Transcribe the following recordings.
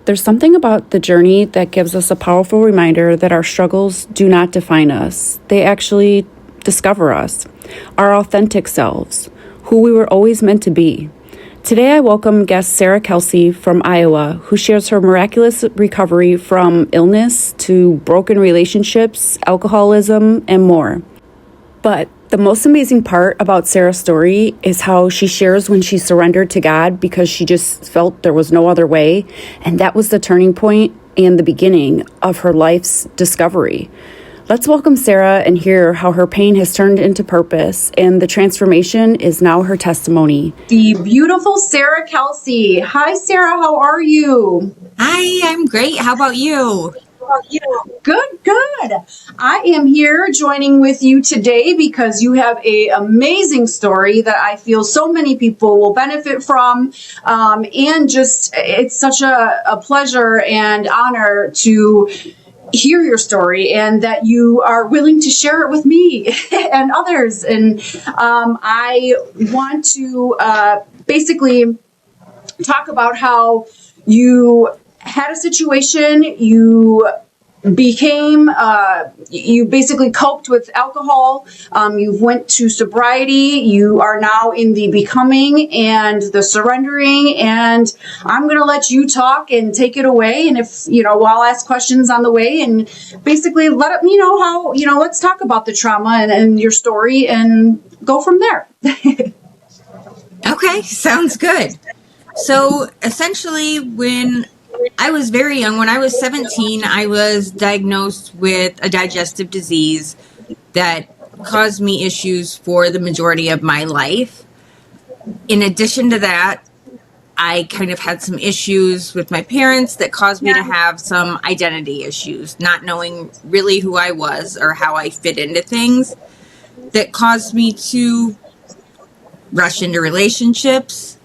There's something about the journey that gives us a powerful reminder that our struggles do not define us. They actually discover us, our authentic selves, who we were always meant to be. Today, I welcome guest Sara Kelsey from Iowa, who shares her miraculous recovery from illness to broken relationships, alcoholism, and more. But the most amazing part about Sara's story is how she shares when she surrendered to God because she just felt there was no other way. And that was the turning point and the beginning of her life's discovery. Let's welcome Sara and hear how her pain has turned into purpose and the transformation is now her testimony. The beautiful Sara Kelsey. Hi, Sara. How are you? Hi, I'm great. How about you? Good. I am here joining with you today because you have an amazing story that I feel so many people will benefit from. And just it's such a pleasure and honor to hear your story and that you are willing to share it with me and others. And I want to basically talk about how you had a situation, you basically coped with alcohol, you went to sobriety, you are now in the becoming and the surrendering, and I'm going to let you talk and take it away. And if, I'll ask questions on the way and basically let me know how, let's talk about the trauma and your story and go from there. Okay, sounds good. So essentially, when I was very young, when I was 17, I was diagnosed with a digestive disease that caused me issues for the majority of my life. In addition to that, I kind of had some issues with my parents that caused me to have some identity issues, not knowing really who I was or how I fit into things, that caused me to rush into relationships,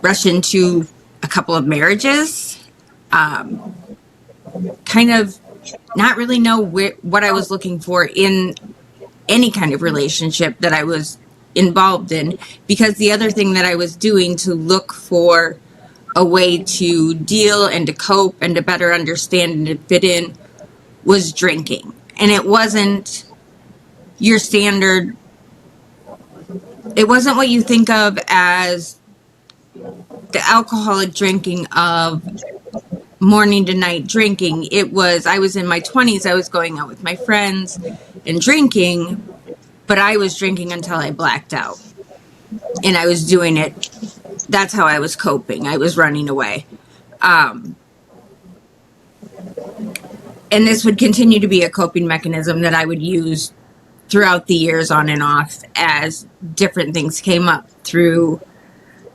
rush into a couple of marriages, kind of not really know what I was looking for in any kind of relationship that I was involved in, because the other thing that I was doing to look for a way to deal and to cope and to better understand and to fit in was drinking. And it wasn't your standard, it wasn't what you think of as the alcoholic drinking of morning to night drinking. I was in my 20s, I was going out with my friends and drinking, but I was drinking until I blacked out. And I was doing it, that's how I was coping. I was running away. And this would continue to be a coping mechanism that I would use throughout the years on and off as different things came up, through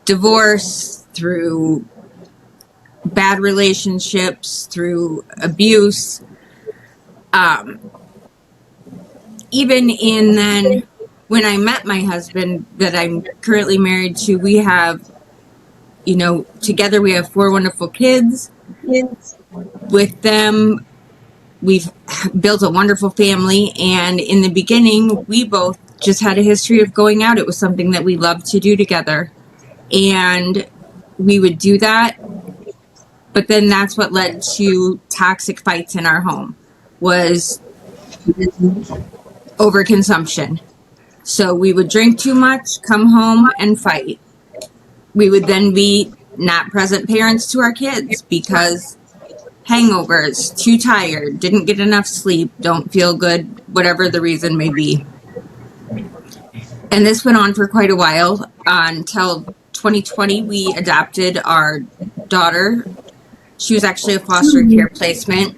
divorce, through bad relationships, through abuse. Even in then, when I met my husband that I'm currently married to, we have, together we have 4 wonderful kids. With them, we've built a wonderful family. And in the beginning, we both just had a history of going out. It was something that we loved to do together. And we would do that. But then that's what led to toxic fights in our home, was overconsumption. So we would drink too much, come home and fight. We would then be not present parents to our kids because hangovers, too tired, didn't get enough sleep, don't feel good, whatever the reason may be. And this went on for quite a while until 2020. We adopted our daughter. She was actually a foster care placement,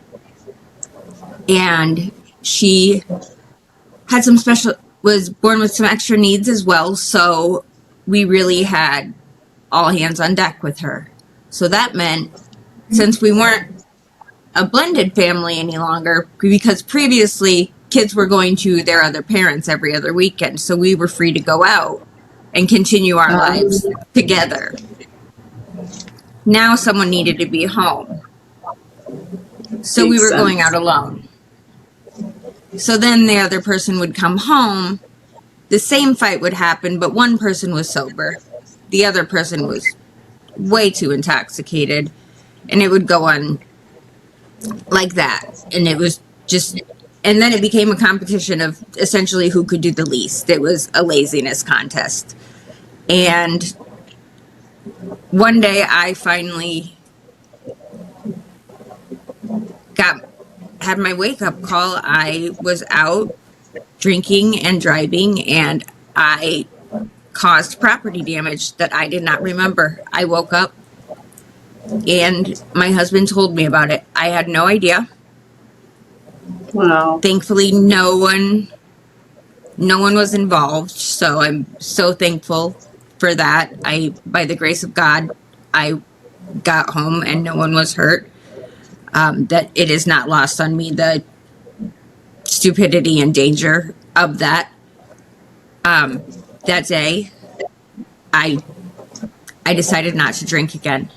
and she had was born with some extra needs as well. So we really had all hands on deck with her. So that meant, since we weren't a blended family any longer, because previously kids were going to their other parents every other weekend, so we were free to go out and continue our lives together. Now someone needed to be home, so we were going out alone. So then the other person would come home, the same fight would happen, but one person was sober, the other person was way too intoxicated, And it would go on like that. And it was just, and then it became a competition of essentially who could do the least. It was a laziness contest. And one day I finally had my wake up call. I was out drinking and driving, and I caused property damage that I did not remember. I woke up and my husband told me about it. I had no idea. Wow. Thankfully, no one was involved. So I'm so thankful for that. By the grace of God, I got home and no one was hurt. That it is not lost on me, the stupidity and danger of that. That day, I decided not to drink again.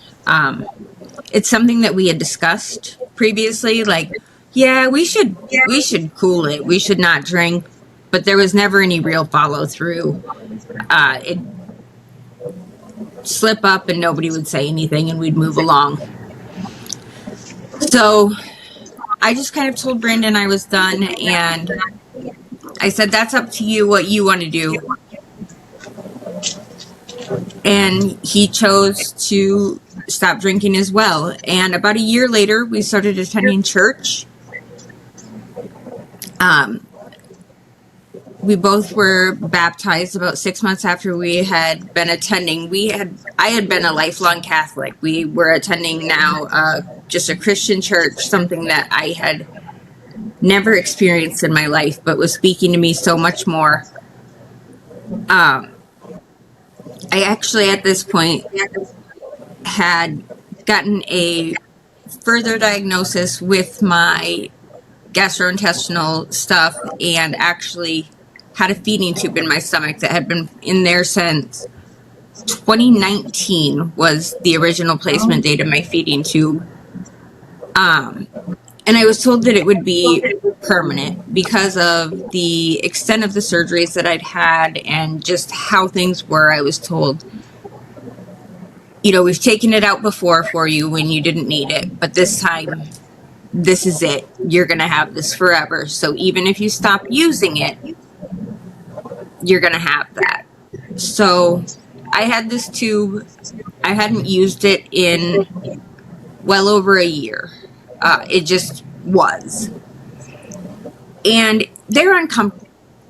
It's something that we had discussed previously, like, yeah, we should cool it. We should not drink, but there was never any real follow through. It'd slip up and nobody would say anything and we'd move along. So I just kind of told Brandon I was done, and I said, that's up to you, what you want to do. And he chose to stop drinking as well. And about a year later, we started attending church. We both were baptized about 6 months after we had been attending. I had been a lifelong Catholic. We were attending now just a Christian church, something that I had never experienced in my life, but was speaking to me so much more. I actually, at this point, had gotten a further diagnosis with my gastrointestinal stuff, and actually had a feeding tube in my stomach that had been in there since 2019 was the original placement date of my feeding tube. And I was told that it would be permanent because of the extent of the surgeries that I'd had and just how things were. I was told, we've taken it out before for you when you didn't need it, but this time, this is it. You're going to have this forever. So even if you stop using it, you're going to have that. So I had this tube. I hadn't used it in well over a year. It just was. And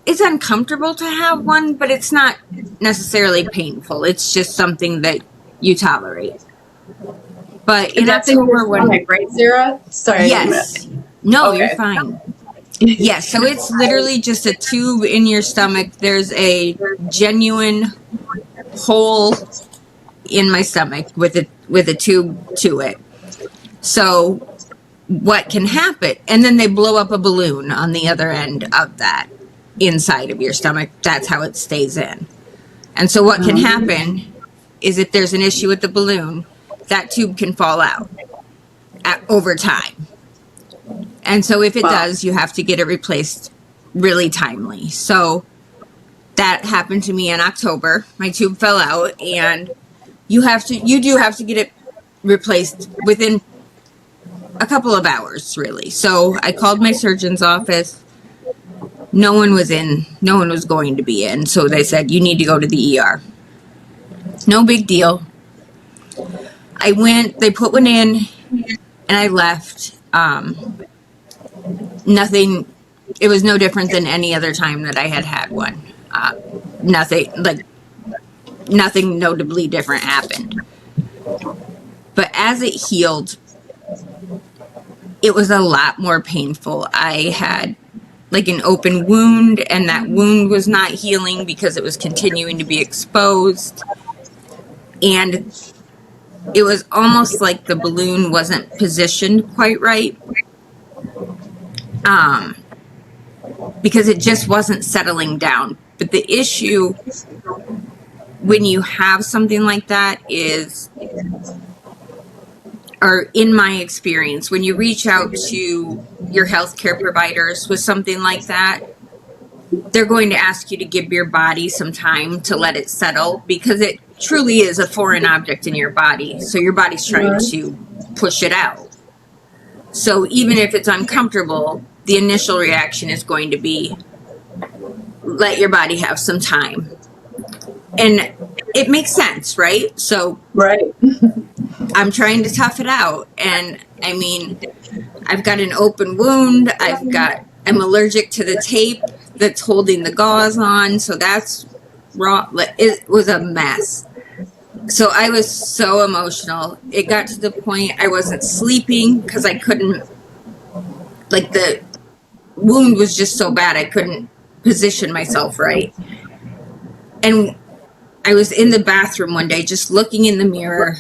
it's uncomfortable to have one, but it's not necessarily painful. It's just something that you tolerate. But in October, right, Sarah? Sorry. Yes. No, okay. You're fine. Yes, so it's literally just a tube in your stomach. There's a genuine hole in my stomach with a tube to it. So what can happen? And then they blow up a balloon on the other end of that inside of your stomach. That's how it stays in. And so what can happen is if there's an issue with the balloon, that tube can fall out over time. And so if it does, you have to get it replaced really timely. So that happened to me in October. My tube fell out, and you do have to get it replaced within a couple of hours, really. So I called my surgeon's office. No one was going to be in. So they said, you need to go to the ER. No big deal. I went, they put one in, and I left. Nothing, it was no different than any other time that I had one. Nothing notably different happened. But as it healed, it was a lot more painful. I had like an open wound, and that wound was not healing because it was continuing to be exposed. And it was almost like the balloon wasn't positioned quite right. Because it just wasn't settling down. But the issue when you have something like that is, or in my experience, when you reach out to your healthcare providers with something like that, they're going to ask you to give your body some time to let it settle, because it truly is a foreign object in your body. So your body's trying to push it out. So even if it's uncomfortable, the initial reaction is going to be, let your body have some time. And it makes sense, right? So Right. I'm trying to tough it out. And I mean, I've got an open wound. I'm allergic to the tape that's holding the gauze on. So that's raw. It was a mess. So I was so emotional. It got to the point I wasn't sleeping because I couldn't, like, the wound was just so bad I couldn't position myself right. And I was in the bathroom one day just looking in the mirror,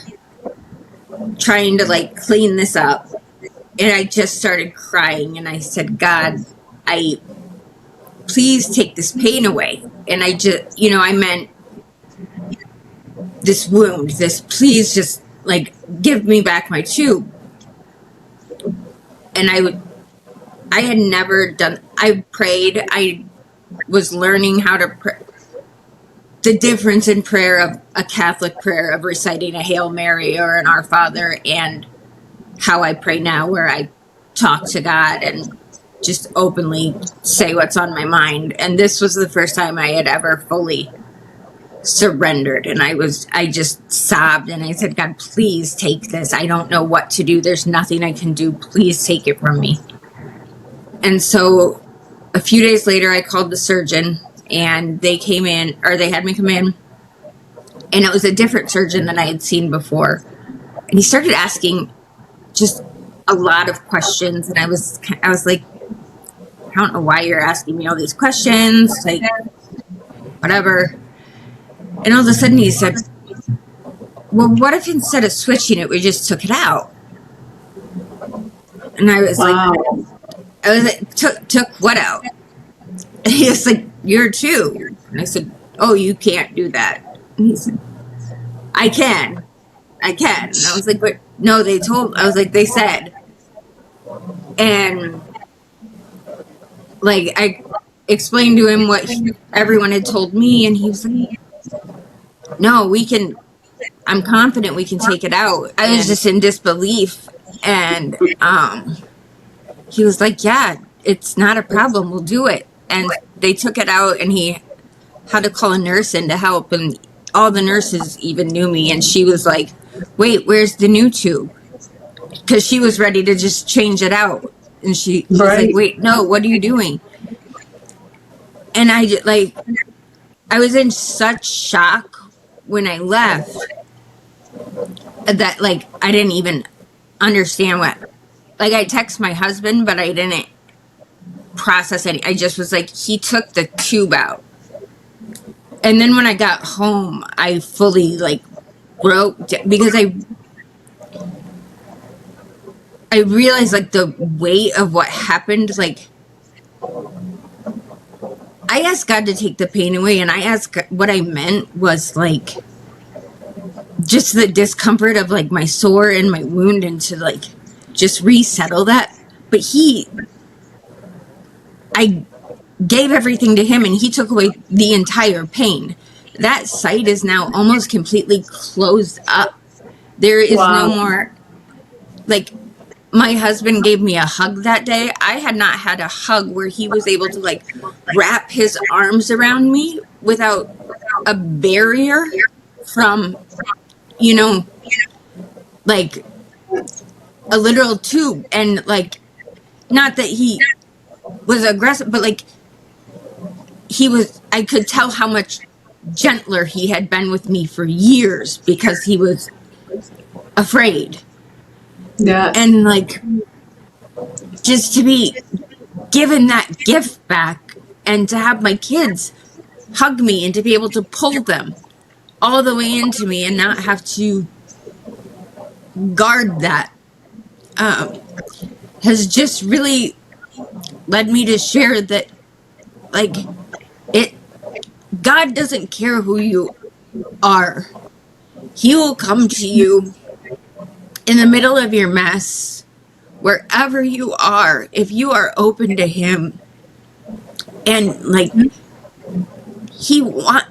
trying to, like, clean this up. And I just started crying, and I said, God, please take this pain away. And I just, I meant this wound, please just, like, give me back my tube. And I had never I prayed. I was learning how to pray. The difference in prayer of a Catholic prayer of reciting a Hail Mary or an Our Father and how I pray now, where I talk to God and just openly say what's on my mind. And this was the first time I had ever fully surrendered. And I just sobbed and I said, God, please take this. I don't know what to do. There's nothing I can do. Please take it from me. And so a few days later, I called the surgeon, and they came in, or they had me come in, and it was a different surgeon than I had seen before. And he started asking just a lot of questions. And I was like, I don't know why you're asking me all these questions, like, whatever. And all of a sudden he said, well, what if instead of switching it, we just took it out? And I was like, took what out? And he was like, your tube. And I said, oh, you can't do that. And he said, I can. And I was like, but no, they said. And, like, I explained to him what everyone had told me, and he was like, no, I'm confident we can take it out. I was just in disbelief. And he was like, yeah, it's not a problem. We'll do it. And they took it out, and he had to call a nurse in to help. And all the nurses even knew me. And she was like, wait, where's the new tube? Because she was ready to just change it out. And she was like, wait, no, what are you doing? And I was in such shock when I left that, like, I didn't even understand like, I text my husband, but I didn't process any. I just was like, he took the tube out. And then when I got home, I fully, like, broke because I realized, like, the weight of what happened. Like, I asked God to take the pain away, and I asked, what I meant was, like, just the discomfort of, like, my sore and my wound, and to, like, just resettle that. But I gave everything to him, and he took away the entire pain. That site is now almost completely closed up. There is no more, like, my husband gave me a hug that day. I had not had a hug where he was able to, like, wrap his arms around me without a barrier from, like, a literal tube. And, like, not that he was aggressive, but, like, I could tell how much gentler he had been with me for years because he was afraid. Yeah. And, like, just to be given that gift back, and to have my kids hug me, and to be able to pull them all the way into me and not have to guard that, has just really led me to share that, like, God doesn't care who you are. He will come to you in the middle of your mess, wherever you are, if you are open to him. And, like,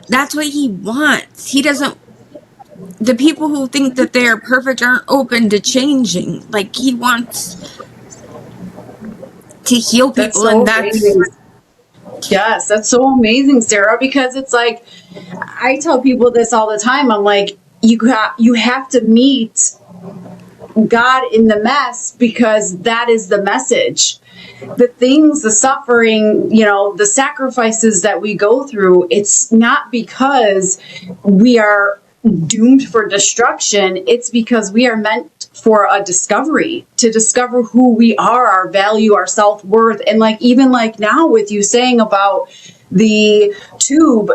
that's what he wants. He doesn't the people who think that they are perfect aren't open to changing. Like, he wants to heal That's people, and so that's amazing. Yes, that's so amazing, Sarah, because it's like I tell people this all the time. I'm like, you have to meet God in the mess, because that is the message. The things, the suffering, the sacrifices that we go through, it's not because we are doomed for destruction. It's because we are meant for a discovery, to discover who we are, our value, our self-worth. And like, even like now with you saying about the tube,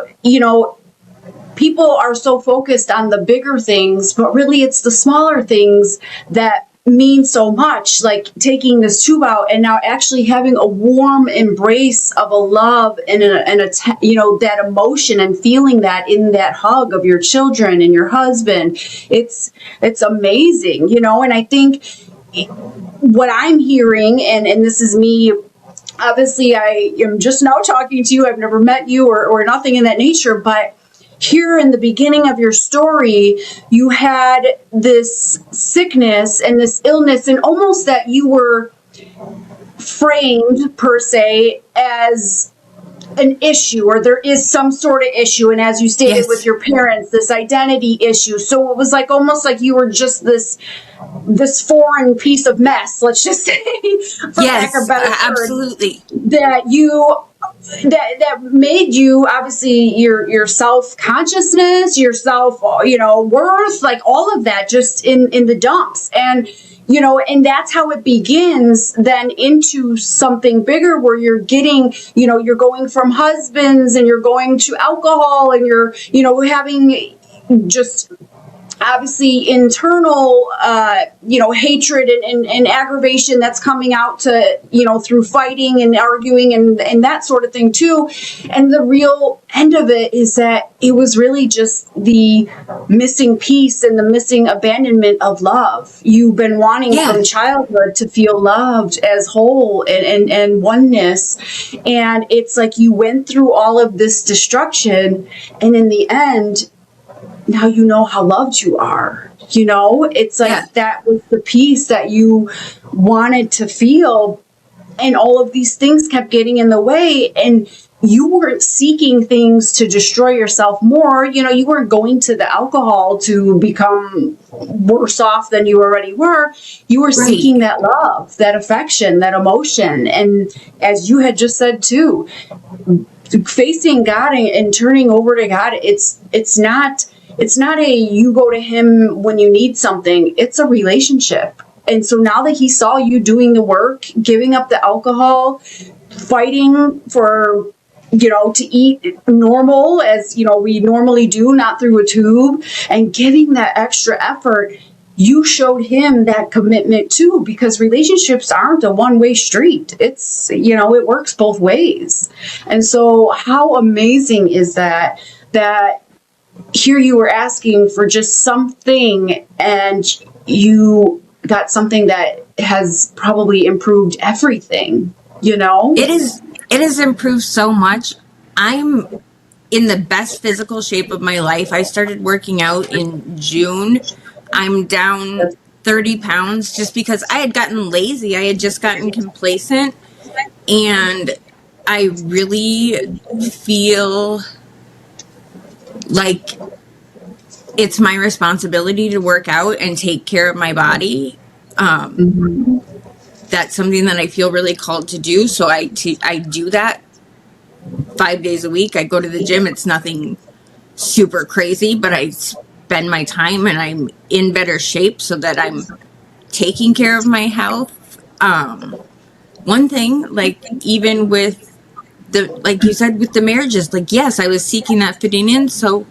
people are so focused on the bigger things, but really it's the smaller things that mean so much, like taking this tube out and now actually having a warm embrace of a love and that emotion, and feeling that in that hug of your children and your husband. It's amazing, and I think what I'm hearing, and this is me, obviously I am just now talking to you, I've never met you or nothing in that nature, but here in the beginning of your story, you had this sickness and this illness, and almost that you were framed per se as an issue, or there is some sort of issue. And as you stated yes, with your parents, this identity issue. So it was like almost like you were just this foreign piece of mess, let's just say, for lack of yes, better absolutely. word, that made you, obviously, your self-consciousness, your self, worth, like all of that just in the dumps. And that's how it begins then into something bigger, where you're getting, you're going from husbands and you're going to alcohol, and you're, having just obviously internal, hatred and aggravation that's coming out to, through fighting and arguing and that sort of thing too. And the real end of it is that it was really just the missing piece and the missing abandonment of love. You've been wanting from childhood to feel loved as whole and oneness. And it's like you went through all of this destruction, and in the end, now you know how loved you are. It's like that was the piece that you wanted to feel, and all of these things kept getting in the way, and you weren't seeking things to destroy yourself more. You weren't going to the alcohol to become worse off than you already were. You were seeking that love, that affection, that emotion. And as you had just said too, facing God and turning over to God, it's not a you go to him when you need something. It's a relationship. And so now that he saw you doing the work, giving up the alcohol, fighting for, to eat normal as, we normally do, not through a tube, and giving that extra effort, you showed him that commitment too, because relationships aren't a one-way street. It's, it works both ways. And so how amazing is that here you were asking for just something, and you got something that has probably improved everything, It has improved so much. I'm in the best physical shape of my life. I started working out in June. I'm down 30 pounds just because I had gotten lazy. I had just gotten complacent, and I really feel like it's my responsibility to work out and take care of my body. That's something that I feel really called to do. So I do that 5 days a week. I go to the gym. It's nothing super crazy, but I spend my time and I'm in better shape so that I'm taking care of my health. One thing, like, even with like you said, with the marriages, like, yes, I was seeking that fitting in. So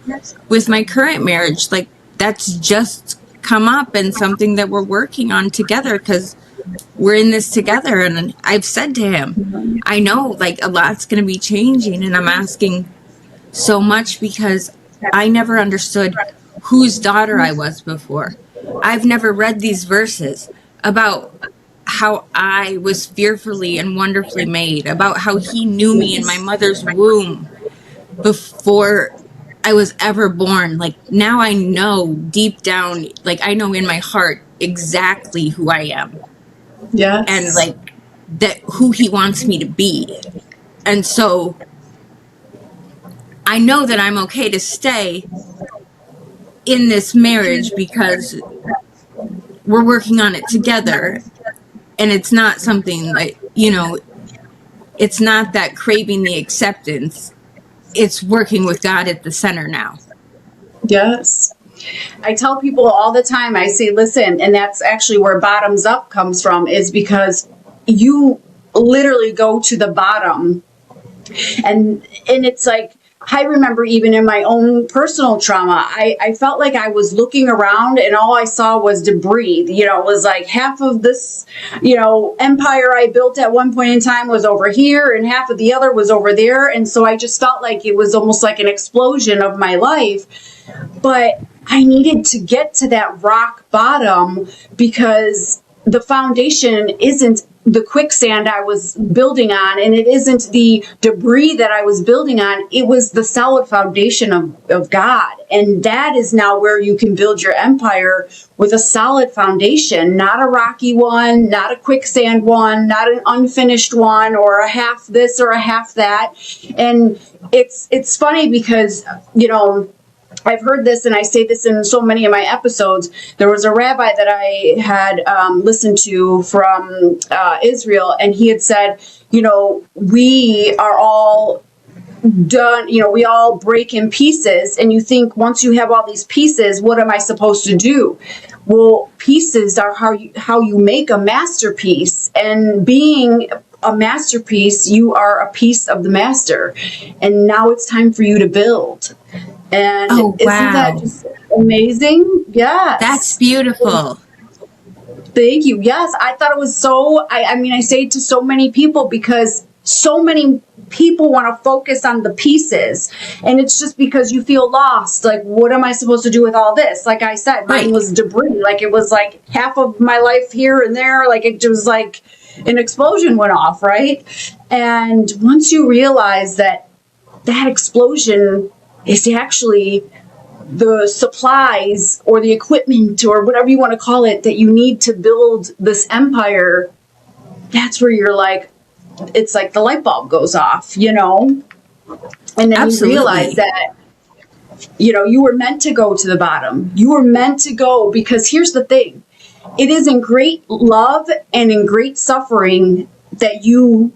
with my current marriage, like, that's just come up and something that we're working on together, because we're in this together. And I've said to him, I know, like, a lot's going to be changing, and I'm asking so much because I never understood whose daughter I was before. I've never read these verses about how I was fearfully and wonderfully made, about how he knew me in my mother's womb before I was ever born. Like, now I know deep down, like, I know in my heart exactly who I am, and Yes. like that who he wants me to be. And so I know that I'm okay to stay in this marriage because we're working on it together. And it's not something like, it's not that craving the acceptance. It's working with God at the center now. Yes. I tell people all the time, I say, listen, and that's actually where bottoms up comes from, is because you literally go to the bottom. And it's like, I remember even in my own personal trauma, I felt like I was looking around and all I saw was debris. It was like half of this, empire I built at one point in time was over here and half of the other was over there. And so I just felt like it was almost like an explosion of my life. But I needed to get to that rock bottom because the foundation isn't the quicksand I was building on, and it isn't the debris that I was building on. It was the solid foundation of God. And that is now where you can build your empire, with a solid foundation, not a rocky one, not a quicksand one, not an unfinished one, or a half this or a half that. And it's funny because, I've heard this, and I say this in so many of my episodes. There was a rabbi that I had listened to from Israel, and he had said, we are all done, we all break in pieces, and you think once you have all these pieces, what am I supposed to do? Well, pieces are how you make a masterpiece, and being a masterpiece, you are a piece of the master, and now it's time for you to build. And Oh, isn't wow. that just amazing? Yes. That's beautiful. Thank you. Yes, I thought it was so, I say it to so many people because so many people want to focus on the pieces. And it's just because you feel lost. Like, what am I supposed to do with all this? Like I said, mine was debris. Like, it was like half of my life here and there. Like, it was like an explosion went off, right? And once you realize that explosion is actually the supplies or the equipment or whatever you want to call it that you need to build this empire, that's where you're like, it's like the light bulb goes off, And then Absolutely. You realize that, you were meant to go to the bottom. You were meant to go, because here's the thing. It is in great love and in great suffering that you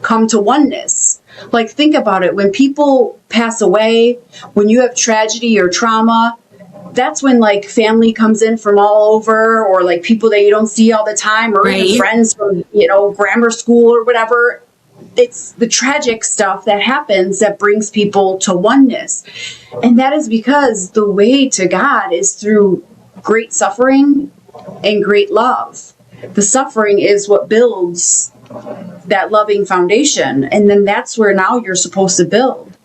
come to oneness. Like, think about it. When people pass away, when you have tragedy or trauma, that's when like family comes in from all over, or like people that you don't see all the time, or even friends from, grammar school or whatever. It's the tragic stuff that happens that brings people to oneness. And that is because the way to God is through great suffering and great love. The suffering is what builds that loving foundation. And then that's where now you're supposed to build.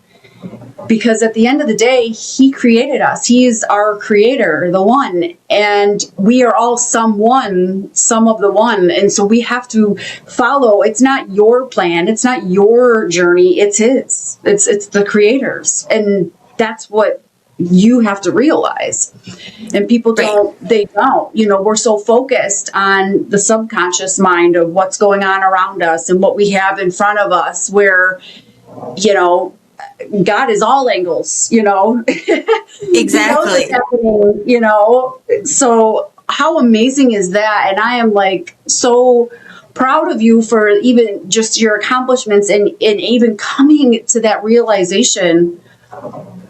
Because at the end of the day, he created us. He is our creator, the one. And we are all some of the one. And so we have to follow. It's not your plan. It's not your journey. It's his. It's the creator's. And that's what you have to realize. And people don't. We're so focused on the subconscious mind of what's going on around us and what we have in front of us, where, God is all angles, Exactly. He knows what's happening, So how amazing is that? And I am like so proud of you for even just your accomplishments and even coming to that realization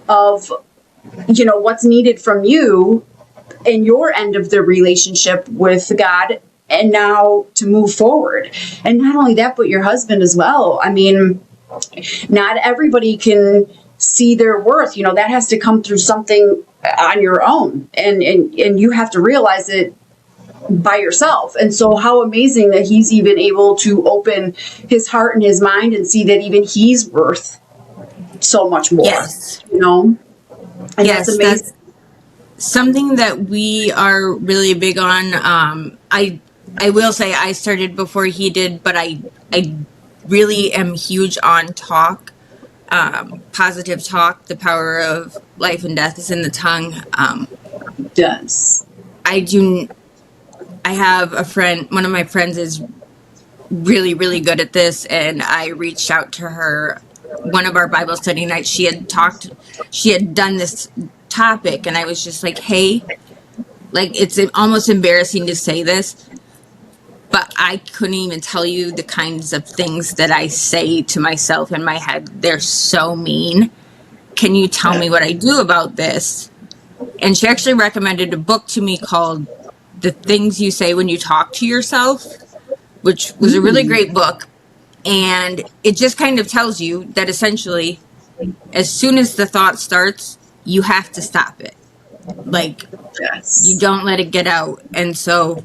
of, what's needed from you in your end of the relationship with God, and now to move forward. And not only that, but your husband as well. I mean, not everybody can see their worth. That has to come through something on your own, and you have to realize it by yourself. And so how amazing that he's even able to open his heart and his mind and see that even he's worth so much more. Yes. And yes, that's amazing. That's something that we are really big on. I will say I started before he did, but I really am huge on talk. positive talk, the power of life and death is in the tongue. Yes. I have a friend, one of my friends is really, really good at this, and I reached out to her. One of our Bible study nights, she had done this topic, and I was just like, hey, like, it's almost embarrassing to say this, but I couldn't even tell you the kinds of things that I say to myself in my head. They're so mean. Can you tell me what I do about this? And she actually recommended a book to me called The Things You Say When You Talk to Yourself, which was a really great book. And it just kind of tells you that essentially, as soon as the thought starts, you have to stop it. Like, you don't let it get out. And so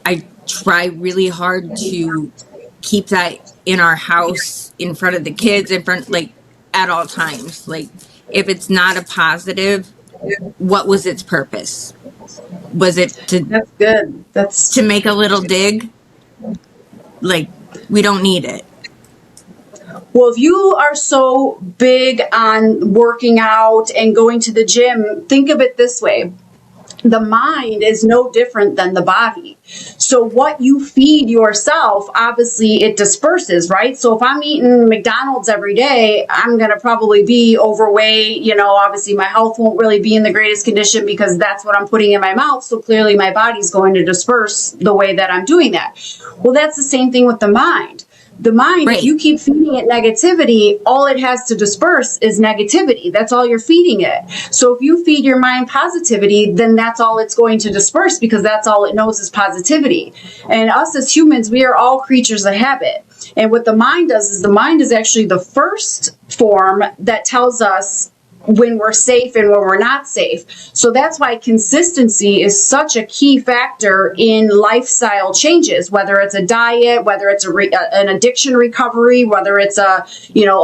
I try really hard to keep that in our house, in front of the kids, in front, like, at all times. Like, if it's not a positive, what was its purpose? Was it That's good. That's to make a little dig? Like, we don't need it. Well, if you are so big on working out and going to the gym, think of it this way. The mind is no different than the body. So what you feed yourself, obviously it disperses, right? So if I'm eating McDonald's every day, I'm going to probably be overweight. You know, obviously my health won't really be in the greatest condition because that's what I'm putting in my mouth. So clearly my body's going to disperse the way that I'm doing that. Well, that's the same thing with the mind. The mind, Right. If you keep feeding it negativity, all it has to disperse is negativity. That's all you're feeding it. So if you feed your mind positivity, then that's all it's going to disperse because that's all it knows is positivity. And us as humans, we are all creatures of habit. And what the mind does is the mind is actually the first form that tells us when we're safe and when we're not safe. So that's why consistency is such a key factor in lifestyle changes, whether it's a diet, whether it's an addiction recovery, whether it's a,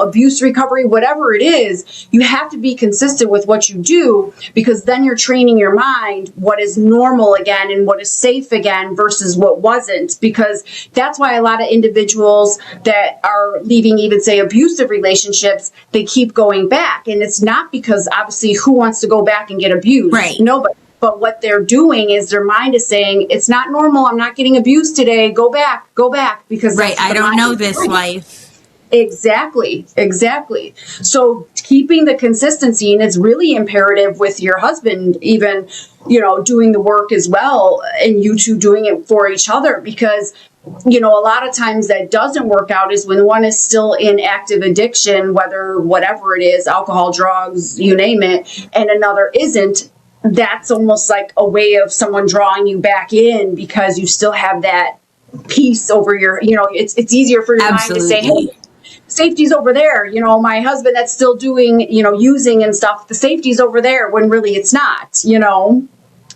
abuse recovery, whatever it is, you have to be consistent with what you do because then you're training your mind what is normal again and what is safe again versus what wasn't, because that's why a lot of individuals that are leaving even say abusive relationships, they keep going back. And it's not because obviously who wants to go back and get abused? Right. Nobody. But what they're doing is their mind is saying, it's not normal. I'm not getting abused today. Go back, because Right. I don't know this life. Exactly. So keeping the consistency, and it's really imperative with your husband, even, doing the work as well, and you two doing it for each other, because a lot of times that doesn't work out is when one is still in active addiction, whatever it is, alcohol, drugs, you name it, and another isn't. That's almost like a way of someone drawing you back in because you still have that peace over your, it's easier for your Absolutely. mind to say, hey, safety's over there. My husband that's still doing, using and stuff, the safety's over there when really it's not, For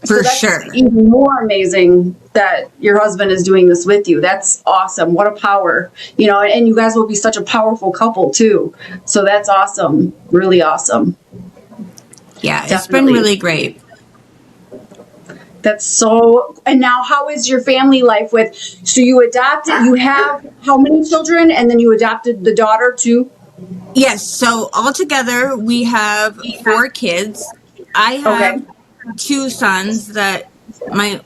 so that's sure. even more amazing that your husband is doing this with you. That's awesome. What a power, and you guys will be such a powerful couple too. So that's awesome. Really awesome. Yeah, it's Definitely. been really great. That's so, and now how is your family life so you have how many children and then you adopted the daughter too? Yes, so altogether we have 4 kids. I have 2 sons that my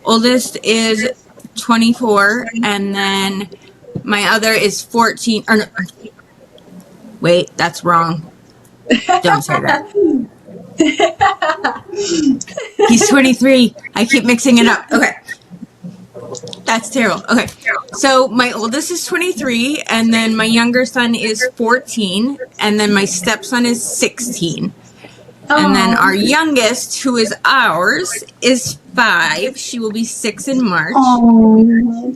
oldest is 24 and then my other is 14. Or no, wait, that's wrong. Don't say that. He's 23. I keep mixing it up. Okay. That's terrible. Okay. So my oldest is 23 and then my younger son is 14 and then my stepson is 16. And then our youngest, who is ours, is 5. She will be 6 in March. Oh,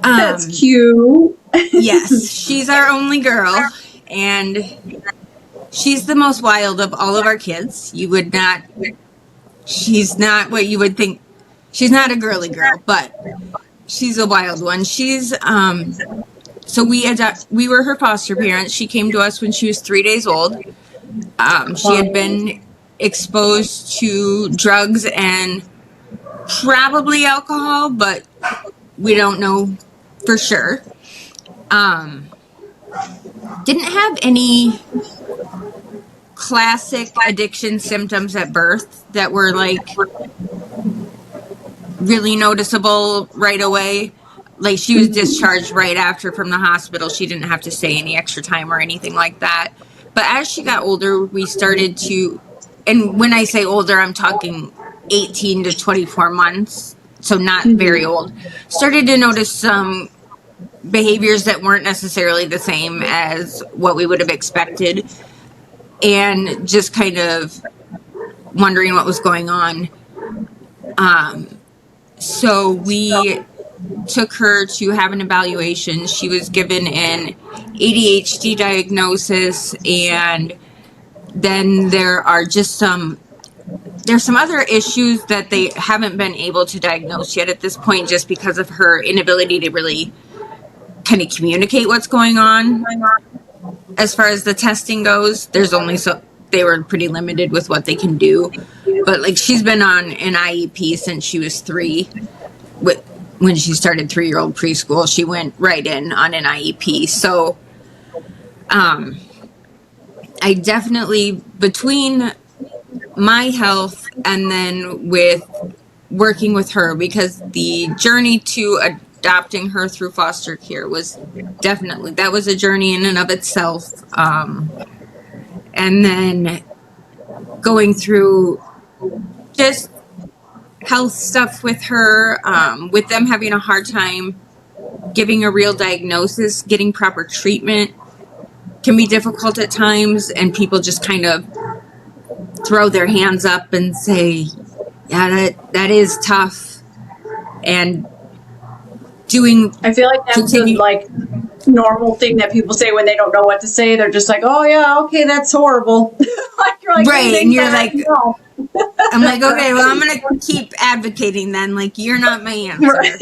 that's cute. Yes, she's our only girl, and she's the most wild of all of our kids. She's not what you would think. She's not a girly girl, but she's a wild one. So we were her foster parents. She came to us when she was 3 days old. She had been exposed to drugs and probably alcohol, but we don't know for sure. didn't have any classic addiction symptoms at birth that were like really noticeable right away. Like she was discharged right after from the hospital. She didn't have to stay any extra time or anything like that. But as she got older, we started to, and when I say older, I'm talking 18 to 24 months, so not very old, started to notice some behaviors that weren't necessarily the same as what we would have expected, and just kind of wondering what was going on. So we took her to have an evaluation. She was given an ADHD diagnosis, and then there's some other issues that they haven't been able to diagnose yet at this point, just because of her inability to really kind of communicate what's going on. As far as the testing goes, they were pretty limited with what they can do. But like she's been on an IEP since she was 3. When she started 3-year-old preschool, she went right in on an IEP. So I definitely, between my health and then with working with her, because the journey to adopting her through foster care was definitely, that was a journey in and of itself. And then going through just health stuff with her, with them having a hard time giving a real diagnosis, getting proper treatment can be difficult at times, and people just kind of throw their hands up and say, yeah, that is tough. And I feel like that's the like normal thing that people say when they don't know what to say. They're just like, oh yeah, okay, that's horrible. Like you're like, right, and you're like, no. I'm like, okay, well, I'm gonna keep advocating then. Like, you're not my answer. Right.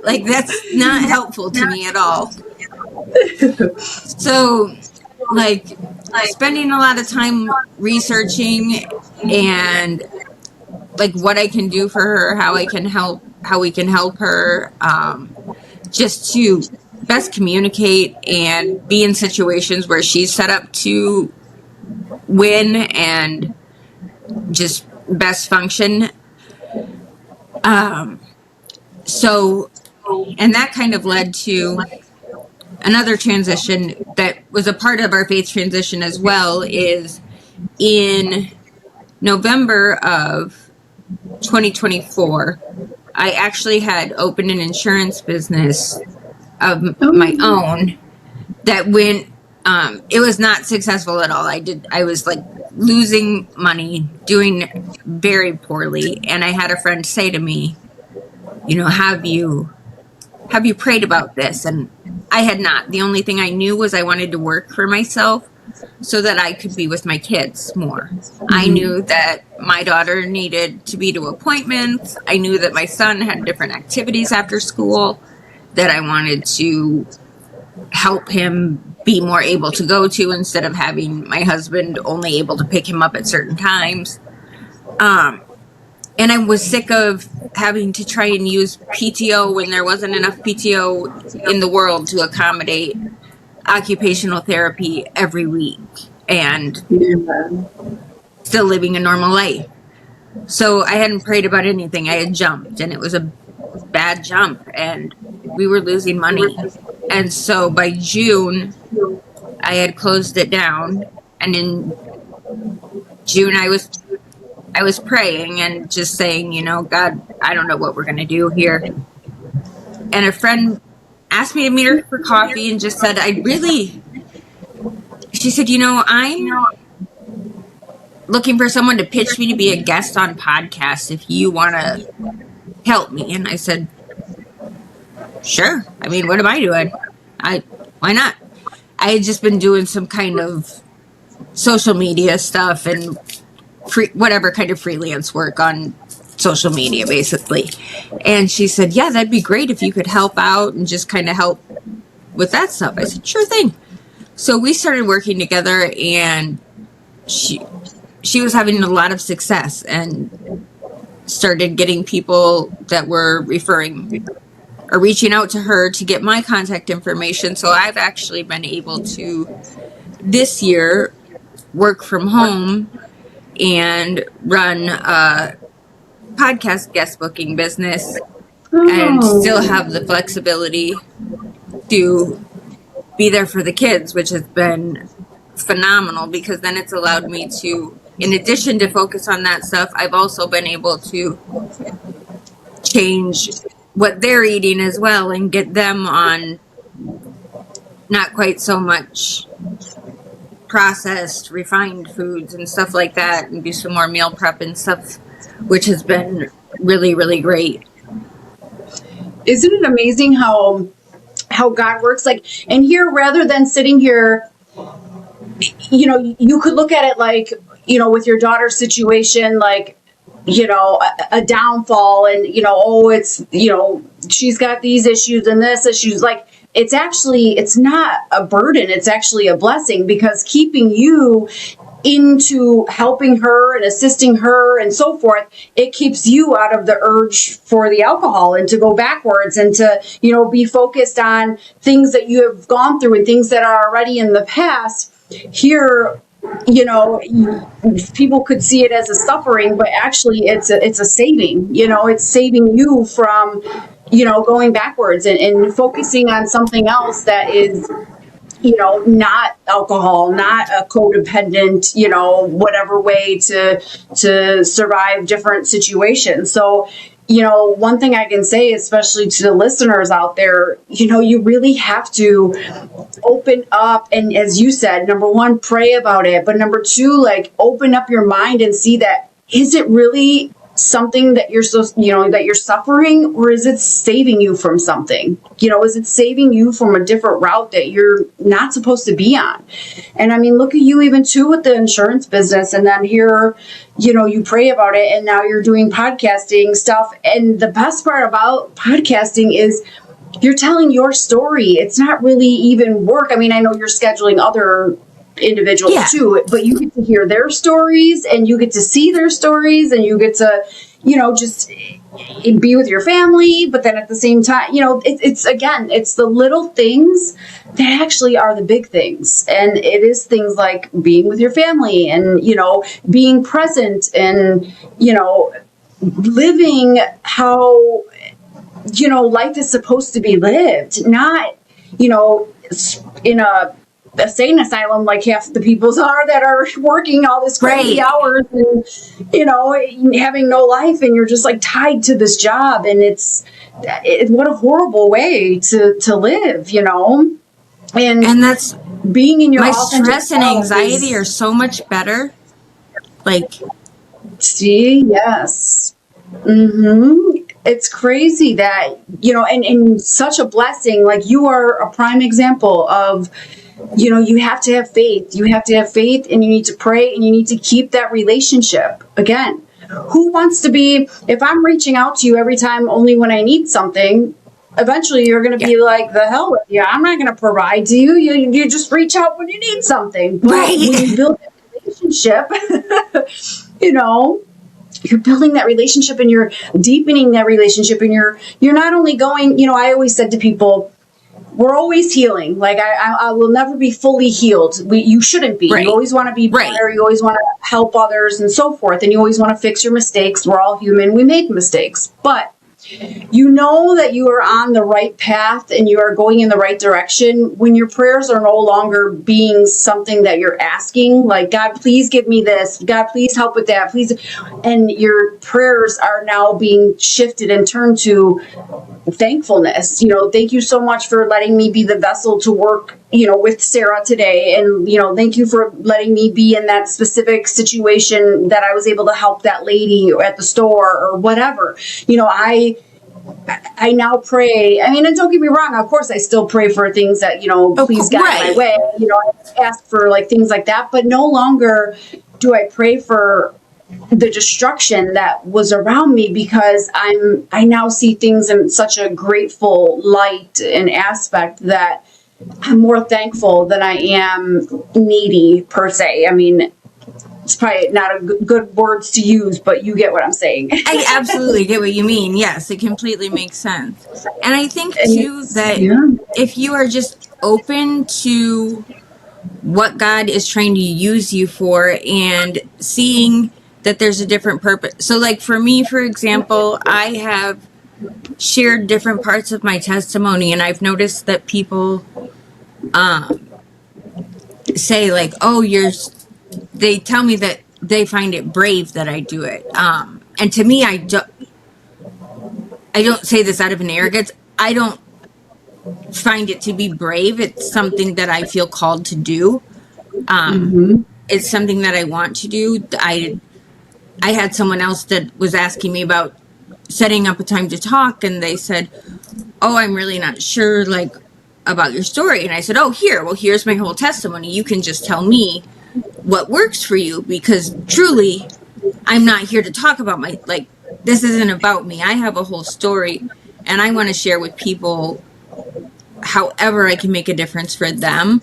Like, that's not helpful to me at all. So, like, spending a lot of time researching and like what I can do for her, how we can help her, just to best communicate and be in situations where she's set up to win and just best function. So, and that kind of led to another transition that was a part of our faith transition as well, is in November of 2024, I actually had opened an insurance business of my own that went, it was not successful at all. I was like losing money, doing very poorly. And I had a friend say to me, you know, have you prayed about this? And I had not. The only thing I knew was I wanted to work for myself so that I could be with my kids more. Mm-hmm. I knew that my daughter needed to be to appointments. I knew that my son had different activities after school that I wanted to help him be more able to go to, instead of having my husband only able to pick him up at certain times. And I was sick of having to try and use PTO when there wasn't enough PTO in the world to accommodate occupational therapy every week, and still living a normal life. So I hadn't prayed about anything. I had jumped, and it was a bad jump, and we were losing money. And so by June, I had closed it down, and in June I was praying and just saying, you know, God, I don't know what we're going to do here. And a friend asked me to meet her for coffee and just said, she said, you know, I'm looking for someone to pitch me to be a guest on podcasts if you want to help me. And I said, sure. I mean, what am I doing? Why not? I had just been doing some kind of social media stuff and whatever kind of freelance work on social media, basically. And she said, yeah, that'd be great if you could help out and just kind of help with that stuff. I said, sure thing. So we started working together, and she was having a lot of success and started getting people that were referring or reaching out to her to get my contact information. So I've actually been able to this year work from home and run a podcast guest booking business and still have the flexibility to be there for the kids, which has been phenomenal, because then it's allowed me to, in addition to focus on that stuff, I've also been able to change what they're eating as well and get them on not quite so much processed, refined foods and stuff like that, and do some more meal prep and stuff, which has been really, really great. Isn't it amazing how God works? Like, and here, rather than sitting here, you know, you could look at it like, you know, with your daughter's situation, like, you know, a downfall, and, you know, oh, it's, you know, she's got these issues and this issues. Like, it's actually, it's not a burden. It's actually a blessing, because keeping you into helping her and assisting her and so forth, it keeps you out of the urge for the alcohol and to go backwards and to, you know, be focused on things that you have gone through and things that are already in the past. Here, you know, people could see it as a suffering, but actually it's a saving. You know, it's saving you from, you know, going backwards and focusing on something else that is, you know, not alcohol, not a codependent, you know, whatever way to survive different situations. So, you know, one thing I can say, especially to the listeners out there, you know, you really have to open up. And as you said, number one, pray about it. But number two, like, open up your mind and see that, is it really something that you're so, you know, that you're suffering, or is it saving you from something? You know, is it saving you from a different route that you're not supposed to be on? And I mean, look at you even too with the insurance business, and then here, you know, you pray about it, and now you're doing podcasting stuff. And the best part about podcasting is you're telling your story. It's not really even work. I mean, I know you're scheduling other individuals too, but you get to hear their stories, and you get to see their stories, and you get to, you know, just be with your family. But then at the same time, you know, it's again, it's the little things that actually are the big things. And it is things like being with your family, and, you know, being present, and, you know, living how, you know, life is supposed to be lived, not, you know, in a insane asylum like half the peoples are that are working all this crazy hours and, you know, having no life, and you're just like tied to this job. And it's what a horrible way to live, you know. And that's being in your my stress and anxiety are so much better. Like, see, yes. It's crazy that, you know, and such a blessing. Like, you are a prime example of, you know, you have to have faith. You have to have faith, and you need to pray, and you need to keep that relationship. Again, who wants to be, if I'm reaching out to you every time only when I need something, eventually you're going to be like, the hell with you. I'm not going to provide to you. You just reach out when you need something. But when you build that relationship, you know, you're building that relationship, and you're deepening that relationship, and you're not only going, you know, I always said to people, we're always healing. Like, I will never be fully healed. You shouldn't be. You always want to be better. You always want to help others and so forth. And you always want to fix your mistakes. We're all human. We make mistakes. But you know that you are on the right path and you are going in the right direction when your prayers are no longer being something that you're asking, like, God, please give me this. God, please help with that. Please. And your prayers are now being shifted and turned to thankfulness. You know, thank you so much for letting me be the vessel to work, you know, with Sara today. And, you know, thank you for letting me be in that specific situation that I was able to help that lady at the store or whatever. You know, I now pray. I mean, and don't get me wrong, of course I still pray for things that, you know, please God my way. You know, I ask for like things like that, but no longer do I pray for the destruction that was around me, because I now see things in such a grateful light and aspect that I'm more thankful than I am needy per se. I mean, it's probably not a good words to use, but you get what I'm saying. I absolutely get what you mean. Yes, it completely makes sense. And I think too that Yeah. if you are just open to what God is trying to use you for and seeing that there's a different purpose. So like for me, for example, I have shared different parts of my testimony, and I've noticed that people say like, oh, they tell me that they find it brave that I do it. And to me, I don't say this out of an arrogance. I don't find it to be brave. It's something that I feel called to do. It's something that I want to do. I had someone else that was asking me about setting up a time to talk, and they said, oh, I'm really not sure like about your story. And I said, oh, here's my whole testimony. You can just tell me what works for you, because truly I'm not here to talk about this isn't about me. I have a whole story, and I want to share with people however I can make a difference for them.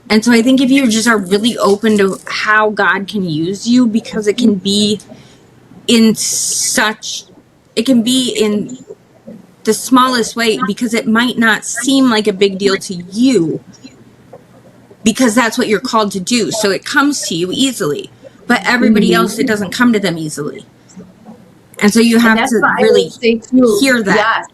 And so I think if you just are really open to how God can use you, because it can be in the smallest way, because it might not seem like a big deal to you, because that's what you're called to do. So it comes to you easily, but everybody else, it doesn't come to them easily. And so you have to really hear that. Yes.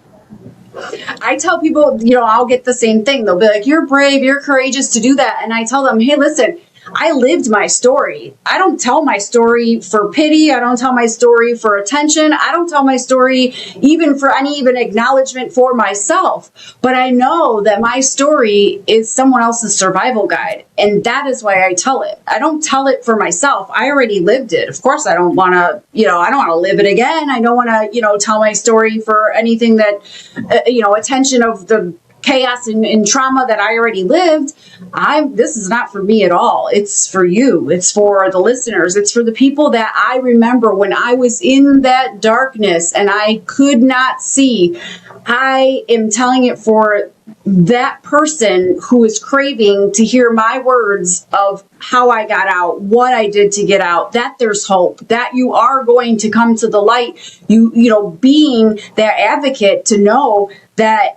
I tell people, I'll get the same thing. They'll be like, you're brave, you're courageous to do that. And I tell them, hey, listen, I lived my story. I don't tell my story for pity. I don't tell my story for attention. I don't tell my story even for any even acknowledgement for myself. But I know that my story is someone else's survival guide. And that is why I tell it. I don't tell it for myself. I already lived it. Of course, I don't want to, I don't want to live it again. I don't want to, tell my story for anything that, attention of the chaos and trauma that I already lived. This is not for me at all. It's for you. It's for the listeners. It's for the people that I remember when I was in that darkness and I could not see. I am telling it for that person who is craving to hear my words of how I got out, what I did to get out, that there's hope, that you are going to come to the light, being that advocate to know that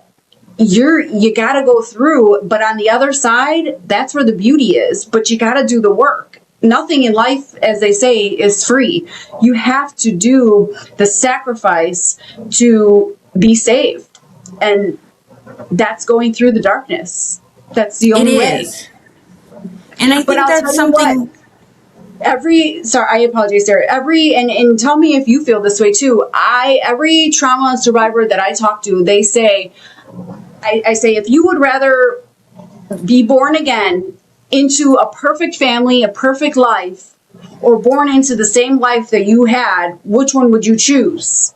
you got to go through, but on the other side, that's where the beauty is. But you got to do the work. Nothing in life, as they say, is free. You have to do the sacrifice to be saved. And that's going through the darkness. That's the only way. And I think that's something. I apologize, Sarah. And tell me if you feel this way too. Every trauma survivor that I talk to, they say, I say, if you would rather be born again into a perfect family, a perfect life, or born into the same life that you had, which one would you choose?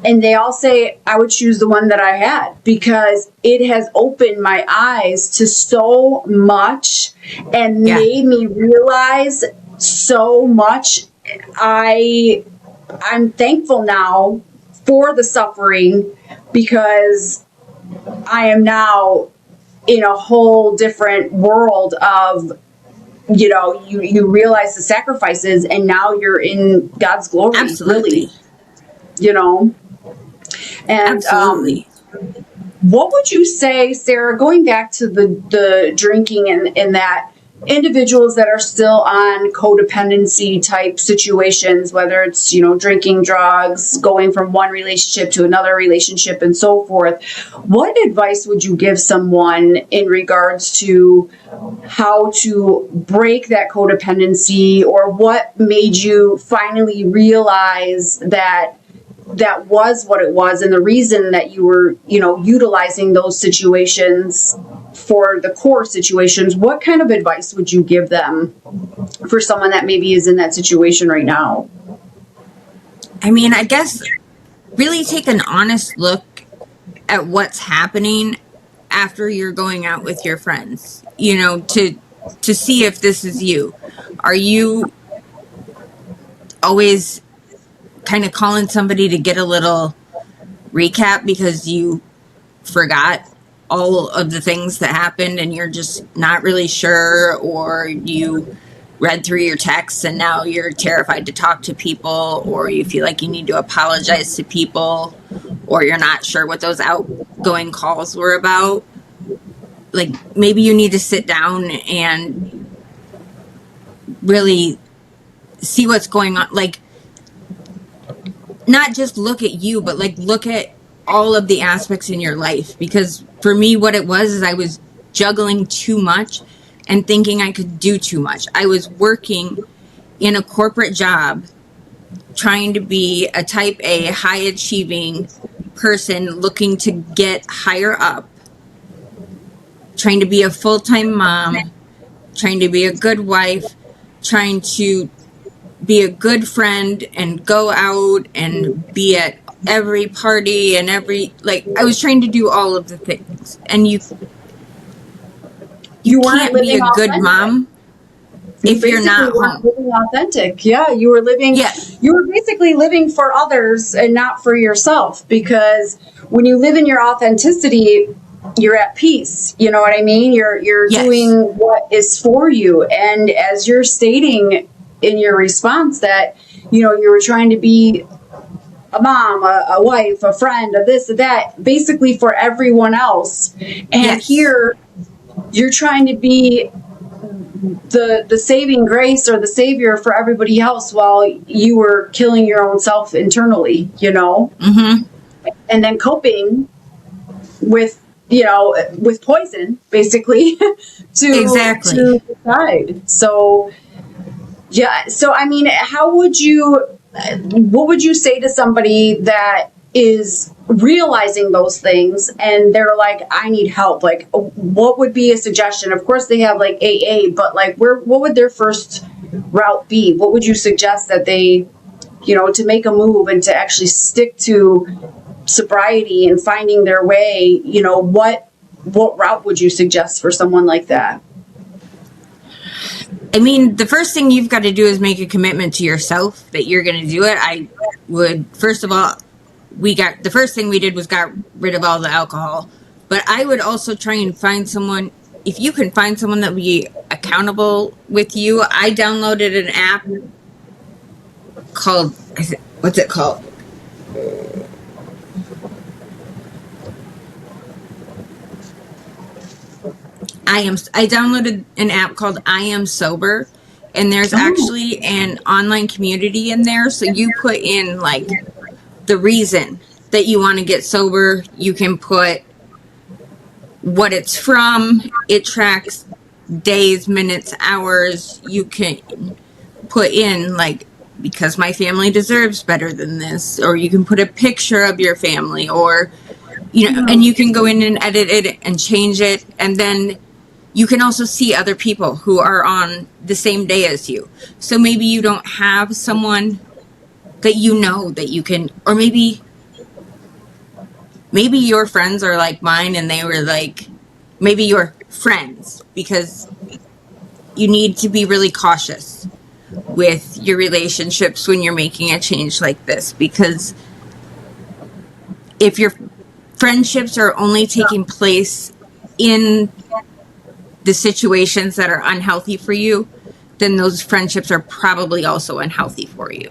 And they all say, I would choose the one that I had, because it has opened my eyes to so much and made me realize so much. I'm thankful now for the suffering, because I am now in a whole different world of, you realize the sacrifices, and now you're in God's glory. Absolutely. Really, and absolutely. What would you say, Sarah, going back to the drinking and that, individuals that are still on codependency type situations, whether it's, drinking, drugs, going from one relationship to another relationship and so forth, what advice would you give someone in regards to how to break that codependency, or what made you finally realize that was what it was, and the reason that you were, utilizing those situations for the core situations? What kind of advice would you give them for someone that maybe is in that situation right now? I mean, I guess really take an honest look at what's happening after you're going out with your friends, to see if this is you. Are you always kind of calling somebody to get a little recap because you forgot all of the things that happened and you're just not really sure, or you read through your texts and now you're terrified to talk to people, or you feel like you need to apologize to people, or you're not sure what those outgoing calls were about. Like, maybe you need to sit down and really see what's going on. Like, not just look at you, but like look at all of the aspects in your life. Because for me, what it was is I was juggling too much and thinking I could do too much. I was working in a corporate job, trying to be a type A, high achieving person looking to get higher up, trying to be a full-time mom, trying to be a good wife, trying to be a good friend and go out and be at every party and I was trying to do all of the things. And you weren't can't be a good mom if you're not home. Living authentic. Yeah, you were living. Yeah. You were basically living for others and not for yourself, because when you live in your authenticity, you're at peace. You know what I mean? You're Yes. doing what is for you. And as you're stating in your response that, you were trying to be a mom, a wife, a friend, a this, a that, basically for everyone else. And Yes. here you're trying to be the saving grace or the savior for everybody else while you were killing your own self internally, Mm-hmm. and then coping with, with poison, basically, to decide. So, yeah. So, I mean, what would you say to somebody that is realizing those things and they're like, I need help? Like, what would be a suggestion? Of course they have like AA, but like, what would their first route be? What would you suggest that they, to make a move and to actually stick to sobriety and finding their way? What route would you suggest for someone like that? I mean, the first thing you've got to do is make a commitment to yourself that you're going to do it. I would, first of all, the first thing we did was got rid of all the alcohol. But I would also try and find someone, if you can find someone that would be accountable with you. I downloaded an app called, what's it called? I downloaded an app called I Am Sober, and there's actually an online community in there. So you put in like the reason that you want to get sober. You can put what it's from. It tracks days, minutes, hours. You can put in like, because my family deserves better than this, or you can put a picture of your family, or, and you can go in and edit it and change it. And then you can also see other people who are on the same day as you. So maybe you don't have someone that that you can, or maybe your friends are like mine and they were like, maybe you're friends, because you need to be really cautious with your relationships when you're making a change like this, because if your friendships are only taking place in the situations that are unhealthy for you, then those friendships are probably also unhealthy for you.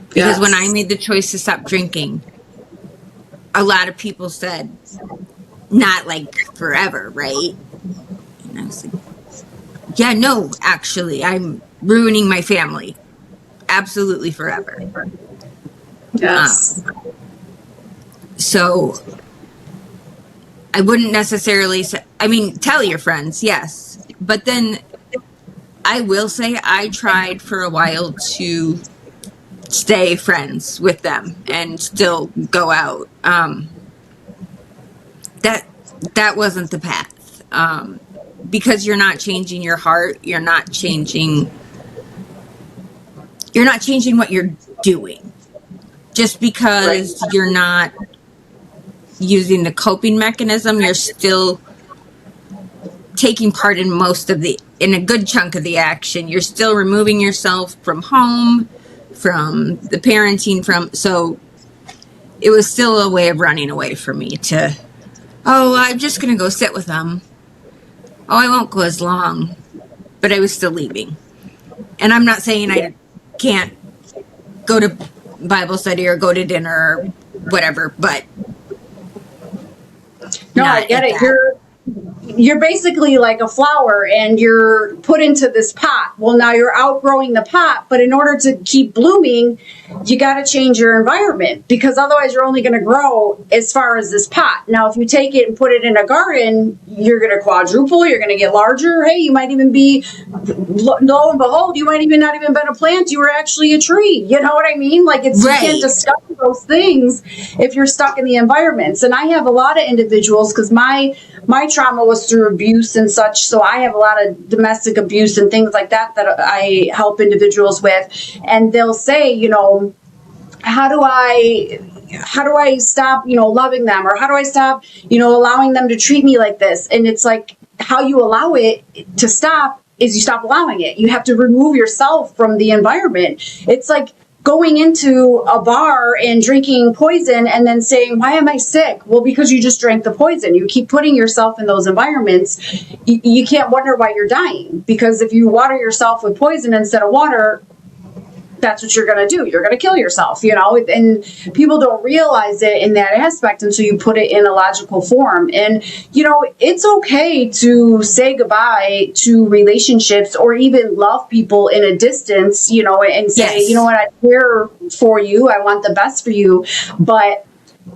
Because when I made the choice to stop drinking, a lot of people said, not like forever, right? And I was like, yeah, no, actually, I'm ruining my family. Absolutely forever. Yes. So I wouldn't necessarily say, tell your friends, yes. But then I will say I tried for a while to stay friends with them and still go out. That wasn't the path. Because you're not changing your heart, you're not changing what you're doing. Just because you're not using the coping mechanism, you're still taking part in in a good chunk of the action. You're still removing yourself from home, from the parenting, so it was still a way of running away from me to, I'm just going to go sit with them. I won't go as long, but I was still leaving. And I'm not saying I can't go to Bible study or go to dinner or whatever, but No, I not get at it. that. You're basically like a flower and you're put into this pot. Well, now you're outgrowing the pot, but in order to keep blooming, you got to change your environment because otherwise you're only going to grow as far as this pot. Now, if you take it and put it in a garden, you're going to quadruple, you're going to get larger. Hey, you might even be, lo and behold, you might even not even been a plant. You were actually a tree. You know what I mean? Like you can't discover those things if you're stuck in the environments. And I have a lot of individuals because my trauma was through abuse and such. So I have a lot of domestic abuse and things like that I help individuals with. And they'll say, how do I stop, loving them? Or how do I stop, allowing them to treat me like this? And it's like, how you allow it to stop is you stop allowing it. You have to remove yourself from the environment. It's like going into a bar and drinking poison and then saying, why am I sick? Well, because you just drank the poison. You keep putting yourself in those environments. You can't wonder why you're dying, because if you water yourself with poison instead of water, that's what you're going to do. You're going to kill yourself, and people don't realize it in that aspect until you put it in a logical form. And, it's okay to say goodbye to relationships or even love people in a distance, and say, Yes. you know what, I care for you. I want the best for you. But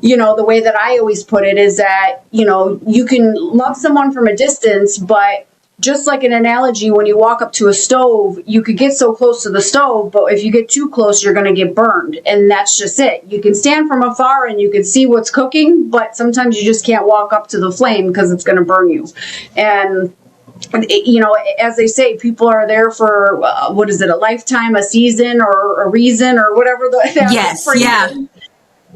the way that I always put it is that, you can love someone from a distance, but just like an analogy, when you walk up to a stove, you could get so close to the stove, but if you get too close, you're going to get burned. And that's just it. You can stand from afar and you can see what's cooking, but sometimes you just can't walk up to the flame because it's going to burn you. And as they say, people are there for, what is it, a lifetime, a season, or a reason, or whatever Yes, yeah.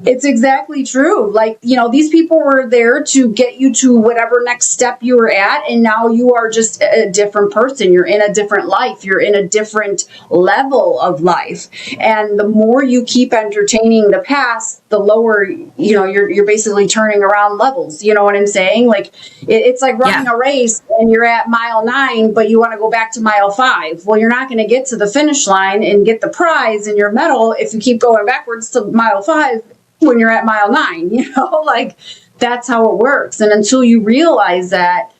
It's exactly true. Like, these people were there to get you to whatever next step you were at. And now you are just a different person. You're in a different life. You're in a different level of life. And the more you keep entertaining the past, the lower, you're basically turning around levels. You know what I'm saying? Like, it's like running a race and you're at mile 9, but you want to go back to mile 5. Well, you're not going to get to the finish line and get the prize and your medal if you keep going backwards to mile 5 when you're at mile 9, like that's how it works. And until you realize that,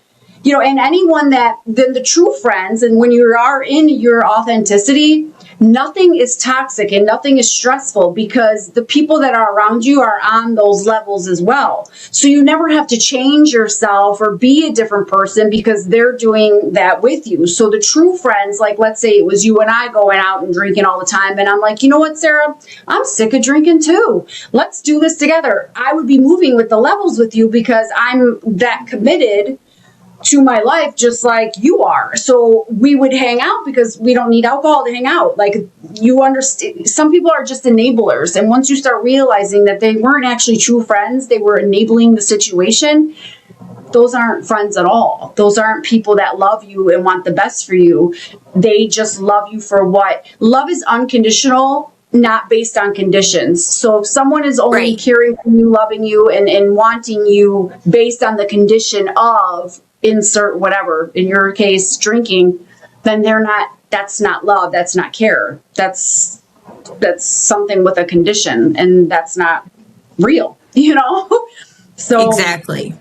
and anyone then the true friends, and when you are in your authenticity, nothing is toxic and nothing is stressful because the people that are around you are on those levels as well. So you never have to change yourself or be a different person because they're doing that with you. So the true friends, like let's say it was you and I going out and drinking all the time. And I'm like, you know what, Sarah, I'm sick of drinking too. Let's do this together. I would be moving with the levels with you because I'm that committed to my life, just like you are. So we would hang out because we don't need alcohol to hang out. Like, you understand, some people are just enablers. And once you start realizing that they weren't actually true friends, they were enabling the situation, those aren't friends at all. Those aren't people that love you and want the best for you. They just love you for what? Love is unconditional, not based on conditions. So if someone is only caring for you, loving you, and wanting you based on the condition of insert whatever, in your case, drinking, then that's not love. That's not care. That's something with a condition, and that's not real, So Exactly.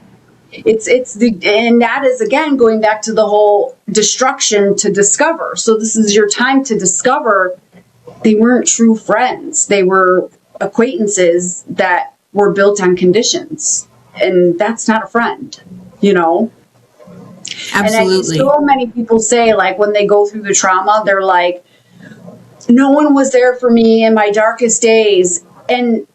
And that is, again, going back to the whole destruction to discover. So this is your time to discover they weren't true friends. They were acquaintances that were built on conditions, and that's not a friend, Absolutely. And so many people say, like, when they go through the trauma, they're like, no one was there for me in my darkest days. And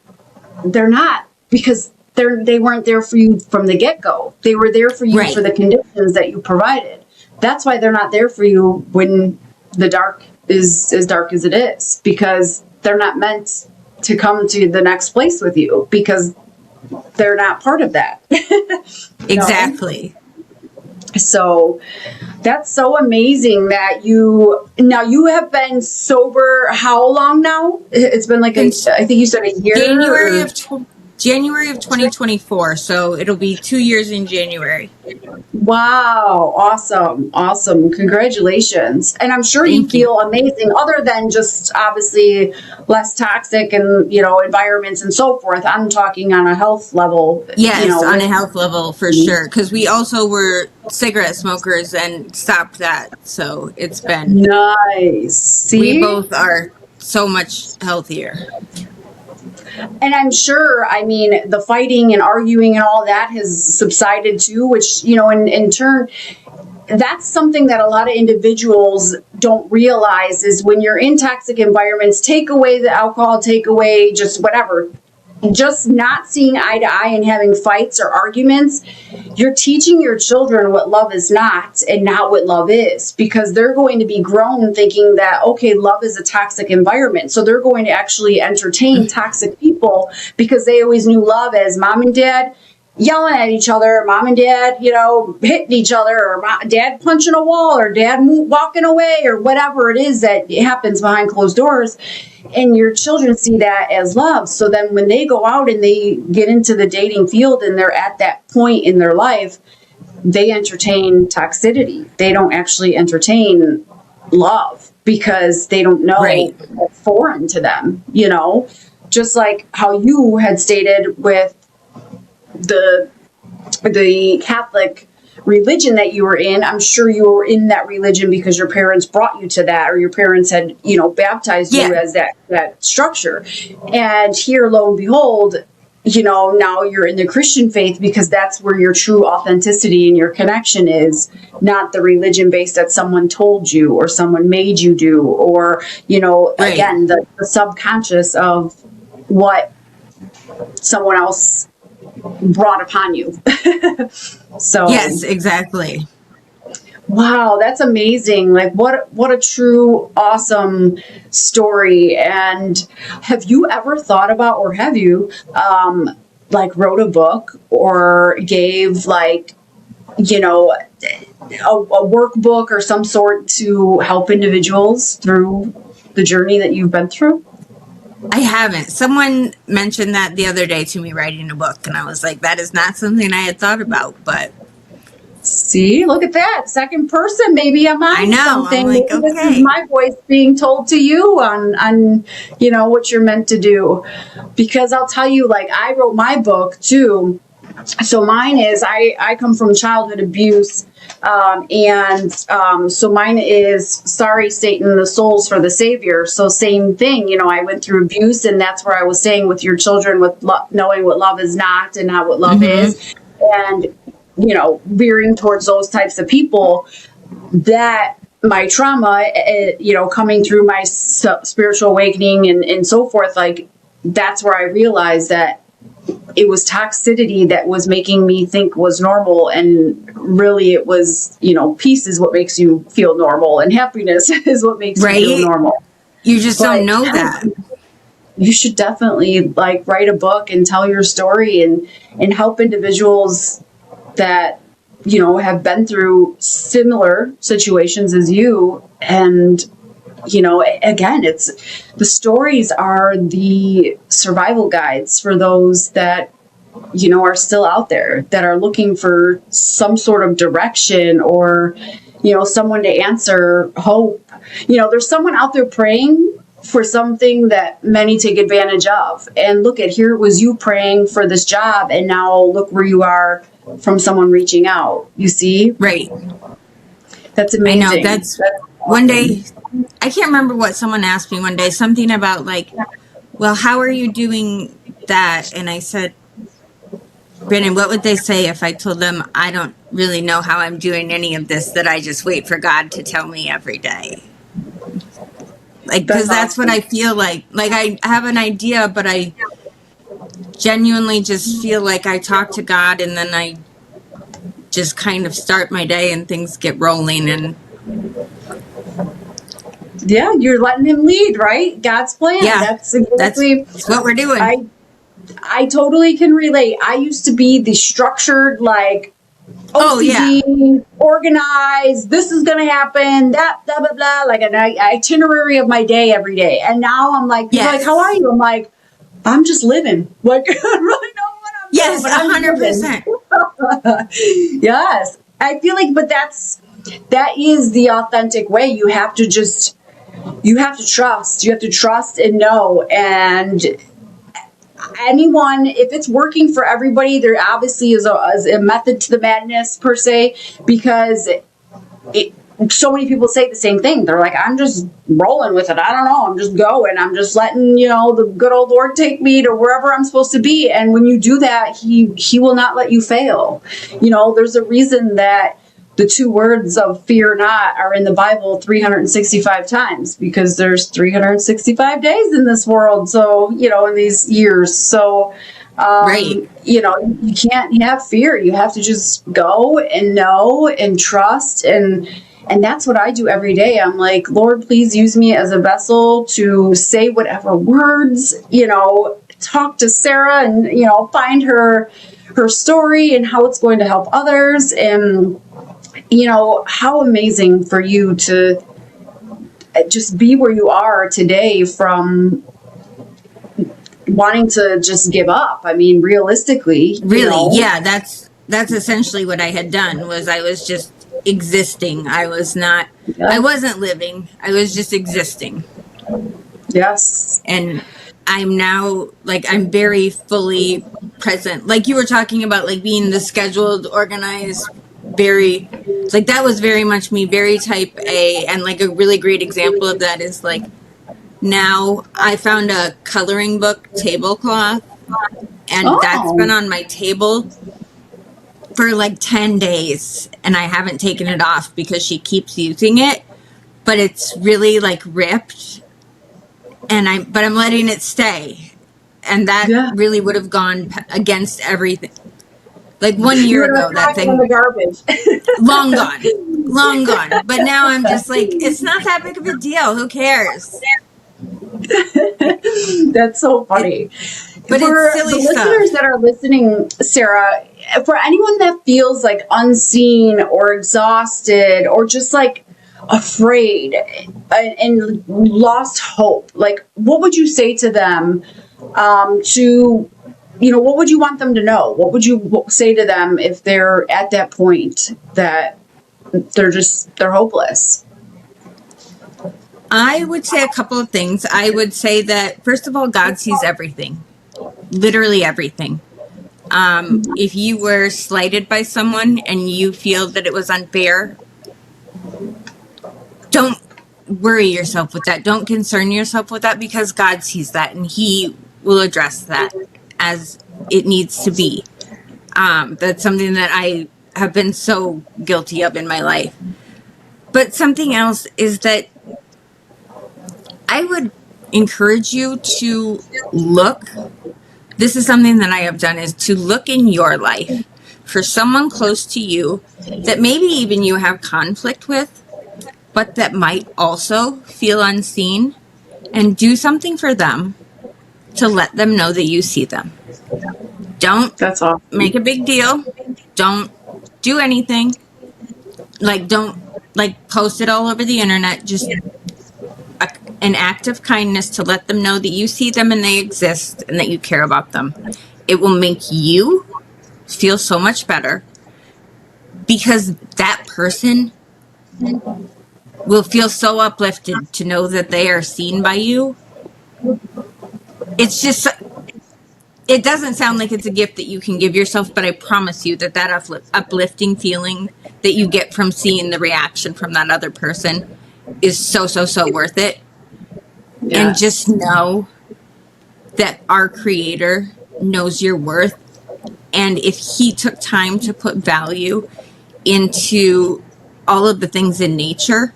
they're not, because they weren't there for you from the get-go. They were there for you for the conditions that you provided. That's why they're not there for you when the dark is as dark as it is, because they're not meant to come to the next place with you, because they're not part of that. Exactly. So that's so amazing that you have been sober how long now? It's been like I think you said a year. January of January of 2024. So it'll be 2 years in January. Wow. Awesome. Awesome. Congratulations. And I'm sure you Thank you. feel amazing other than just obviously less toxic and, environments and so forth. I'm talking on a health level, Yes, on a health level for sure. Because we also were cigarette smokers and stopped that. So it's been, nice. we See? both are so much healthier. And I'm sure, the fighting and arguing and all that has subsided too, which, in turn, that's something that a lot of individuals don't realize is when you're in toxic environments, take away the alcohol, take away just whatever, just not seeing eye to eye and having fights or arguments, you're teaching your children what love is not and not what love is, because they're going to be grown thinking that, okay, love is a toxic environment. So they're going to actually entertain toxic people because they always knew love as mom and dad yelling at each other, mom and dad, hitting each other, or dad punching a wall, or dad walking away, or whatever it is that happens behind closed doors. And your children see that as love. So then when they go out and they get into the dating field and they're at that point in their life, they entertain toxicity. They don't actually entertain love because they don't know it's foreign to them, just like how you had stated with the Catholic religion that you were in. I'm sure you were in that religion because your parents brought you to that, or your parents had, baptized you as that structure. And here, lo and behold, now you're in the Christian faith because that's where your true authenticity and your connection is, not the religion based that someone told you or someone made you do, or, again, the subconscious of what someone else brought upon you. So yes, exactly. Wow, that's amazing. Like what a true awesome story. And have you ever thought about, or have you wrote a book or gave a workbook or some sort to help individuals through the journey that you've been through? I haven't. Someone mentioned that the other day to me, writing a book, and I was like, that is not something I had thought about, but see, look at that. Second person, maybe I'm on something. I'm like, maybe okay. This is my voice being told to you on what you're meant to do. Because I'll tell you, I wrote my book too. So mine is, I come from childhood abuse. So mine is Sorry, Satan, the Souls for the Savior. So same thing, I went through abuse, and that's where I was saying with your children, with knowing what love is not and not what love is, and, veering towards those types of people, that my trauma, coming through my spiritual awakening and so forth, that's where I realized that it was toxicity that was making me think was normal, and really it was, peace is what makes you feel normal, and happiness is what makes you feel normal. You just don't know that. You should definitely write a book and tell your story and help individuals that, have been through similar situations as you. And again, the stories are the survival guides for those that, are still out there, that are looking for some sort of direction, or, someone to answer hope. There's someone out there praying for something that many take advantage of. And look at, here was you praying for this job, and now look where you are from someone reaching out. You see? Right. That's amazing. I know. That's one day, I can't remember what someone asked me one day, something about well, how are you doing that? And I said, Brandon, what would they say if I told them I don't really know how I'm doing any of this, that I just wait for God to tell me every day? Because that's what I feel like. I have an idea, but I genuinely just feel like I talk to God, and then I just kind of start my day and things get rolling. And yeah, you're letting him lead, right? God's plan. Yeah, that's exactly that's what we're doing. I totally can relate. I used to be the structured, OCD, organized, this is going to happen, that, blah, blah, blah, an itinerary of my day every day. And now I'm like, how are you? I'm like, I'm just living. Like, I don't really know what I'm Yes, doing, but I'm 100%. living. Yes. I feel like, but that is the authentic way. You have to trust. You have to trust and know. And anyone, if it's working for everybody, there obviously is a method to the madness per se, because so many people say the same thing. They're like, I'm just rolling with it. I don't know. I'm just going. I'm just letting, the good old Lord take me to wherever I'm supposed to be. And when you do that, he will not let you fail. There's a reason that the two words of fear not are in the Bible 365 times, because there's 365 days in this world. So, in these years. So, Right. you can't have fear. You have to just go and know and trust. And that's what I do every day. I'm like, Lord, please use me as a vessel to say whatever words, talk to Sarah and, find her story and how it's going to help others. And, how amazing for you to just be where you are today from wanting to just give up. I mean, realistically, Really, yeah, that's essentially what I had done. Was I was just existing. I Yeah. wasn't living. I was just existing. Yes. And I'm now, like, I'm very fully present. Like you were talking about, like, being the scheduled, organized, very, like, that was very much me, very type A. And like a really great example of that is, like, now I found a coloring book tablecloth, and that's been Oh, on my table for like 10 days, and I haven't taken it off because she keeps using it, but it's really like ripped, and but I'm letting it stay. And that yeah. really would have gone against everything. Like 1 year You were ago, that throwing in the thing, garbage. long gone, long gone. But now I'm just like, it's not that big of a deal. Who cares? That's so It, funny. but it's For the silly listeners stuff. that are listening, Sarah, for anyone that feels like unseen or exhausted or just like afraid and lost hope, like what would you say to them, what would you want them to know? What would you say to them if they're at that point that they're hopeless? I would say a couple of things. I would say that, first of all, God sees everything, literally everything. If you were slighted by someone and you feel that it was unfair, don't worry yourself with that. Don't concern yourself with that, because God sees that and he will address that as it needs to be. That's something that I have been so guilty of in my life. But something else is that I would encourage you to look. This is something that I have done, is to look in your life for someone close to you that maybe even you have conflict with, but that might also feel unseen, and do something for them to let them know that you see them. Don't That's awesome. make a big deal. Don't do anything. Like, don't like post it all over the internet. Just an act of kindness to let them know that you see them and they exist and that you care about them. It will make you feel so much better, because that person will feel so uplifted to know that they are seen by you. It's just, it doesn't sound like it's a gift that you can give yourself, but I promise you that uplifting feeling that you get from seeing the reaction from that other person is so, so, so worth it. Yes. And just know that our Creator knows your worth. And if he took time to put value into all of the things in nature,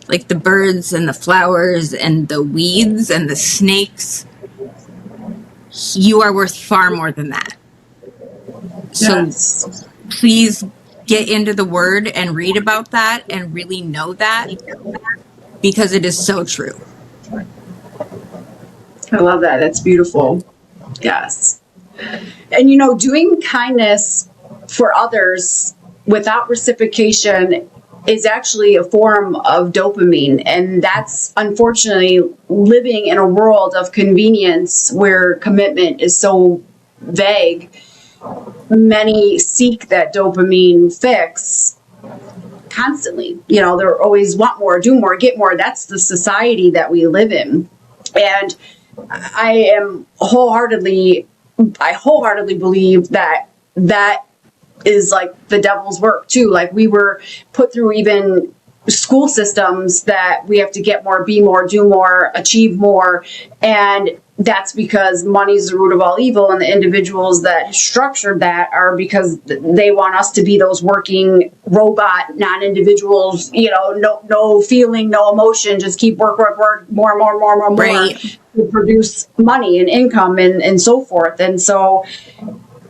like the birds and the flowers and the weeds and the snakes, you are worth far more than that. So Yes. please get into the Word and read about that and really know that, because it is so true. I love that. That's beautiful. Yes. And doing kindness for others without reciprocation is actually a form of dopamine. And that's unfortunately living in a world of convenience where commitment is so vague. Many seek that dopamine fix constantly. You know, they're always want more, do more, get more. That's the society that we live in. And I wholeheartedly believe that that is like the devil's work too. Like, we were put through even school systems that we have to get more, be more, do more, achieve more. And that's because money's the root of all evil. And the individuals that structured that are because they want us to be those working robot, non-individuals, you know, no feeling, no emotion, just keep work, more, Right. to produce money and income and so forth. And so,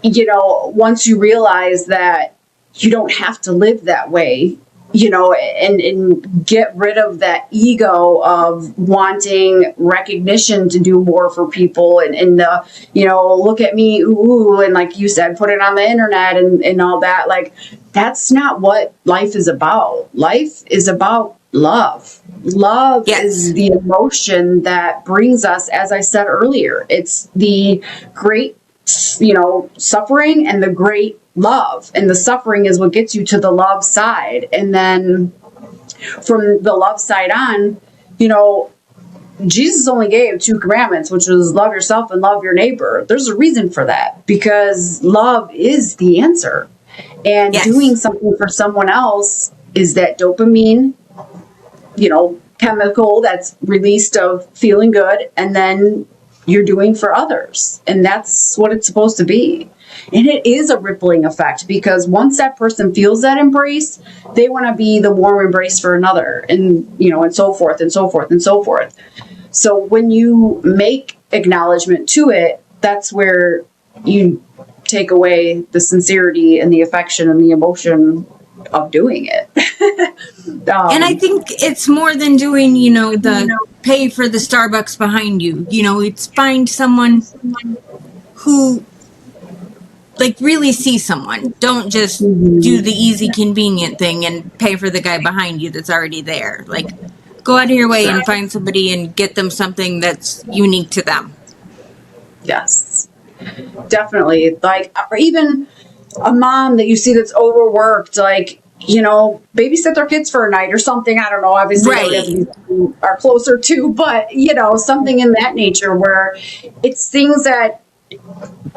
you know, once you realize that you don't have to live that way, you know, and get rid of that ego of wanting recognition to do more for people and the, you know, look at me, ooh, and like you said, put it on the internet and all that. Like, that's not what life is about. Life is about love. Love Yes. is the emotion that brings us, as I said earlier, it's the great, you know, suffering and the great love. And the suffering is what gets you to the love side. And then from the love side on, you know, Jesus only gave 2 commandments, which was love yourself and love your neighbor. There's a reason for that, because love is the answer. And Yes. doing something for someone else is that dopamine, you know, chemical that's released of feeling good, and then you're doing for others. And that's what it's supposed to be. And it is a rippling effect, because once that person feels that embrace, they want to be the warm embrace for another, and, you know, and so forth and so forth and so forth. So when you make acknowledgement to it, that's where you take away the sincerity and the affection and the emotion of doing it. And I think it's more than doing, you know, the pay for the Starbucks behind you. You know, it's find someone who, like, really see someone. Don't just do the easy, convenient thing and pay for the guy behind you that's already there. Like, go out of your way and find somebody and get them something that's unique to them. Yes, definitely. Like, or even a mom that you see that's overworked, like, you know, babysit their kids for a night or something. I don't know. Obviously, Right. that we are closer to, but, you know, something in that nature where it's things that,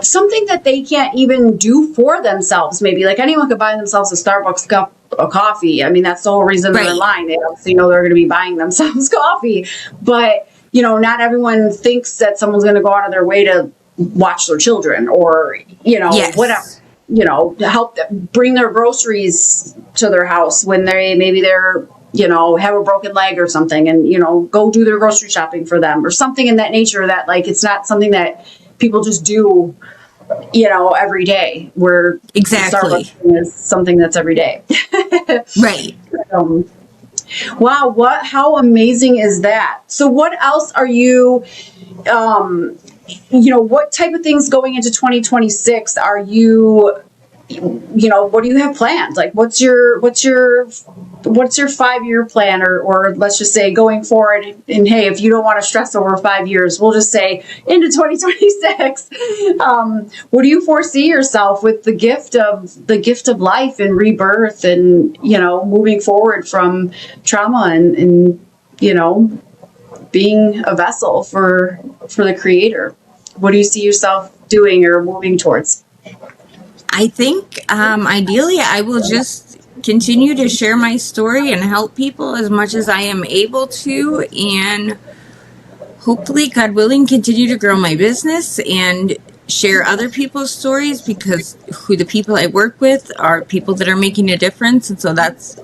something that they can't even do for themselves. Maybe like anyone could buy themselves a Starbucks cup of coffee. I mean, that's the whole reason they're in line. They obviously know they're going to be buying themselves coffee, but, you know, not everyone thinks that someone's going to go out of their way to watch their children or, you know, Yes. whatever, you know, to help them bring their groceries to their house when maybe they're, you know, have a broken leg or something, and, you know, go do their grocery shopping for them or something in that nature, that, like, it's not something that people just do, you know, every day, where Exactly. Starbucks is something that's every day. Right. Wow, how amazing is that? So what else are you, you know, what type of things going into 2026 are you, you know, what do you have planned? Like, what's your 5-year plan, or let's just say going forward, and hey, if you don't want to stress over 5 years, we'll just say into 2026, what do you foresee yourself with the gift of life and rebirth, and, you know, moving forward from trauma and you know, being a vessel for the Creator? What do you see yourself doing or moving towards? I think ideally I will just continue to share my story and help people as much as I am able to, and hopefully, God willing, continue to grow my business and share other people's stories, because the people I work with are people that are making a difference. And so that's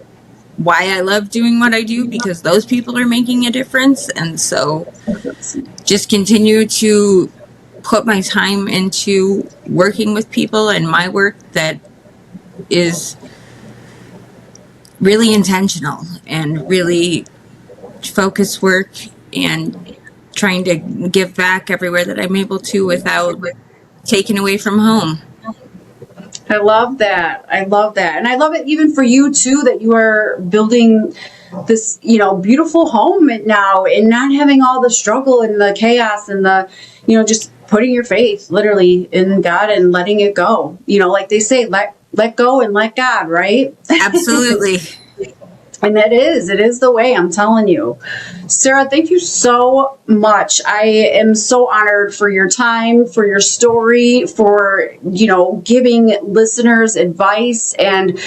why I love doing what I do, because those people are making a difference. And so just continue to put my time into working with people and my work that is really intentional and really focused work, and trying to give back everywhere that I'm able to without taking away from home. I love that. I love that. And I love it even for you too, that you are building this, beautiful home now and not having all the struggle and the chaos and the, just putting your faith literally in God and letting it go. Like they say, let go and let God, right? Absolutely. And it is the way, I'm telling you. Sara, thank you so much. I am so honored for your time, for your story, for, giving listeners advice and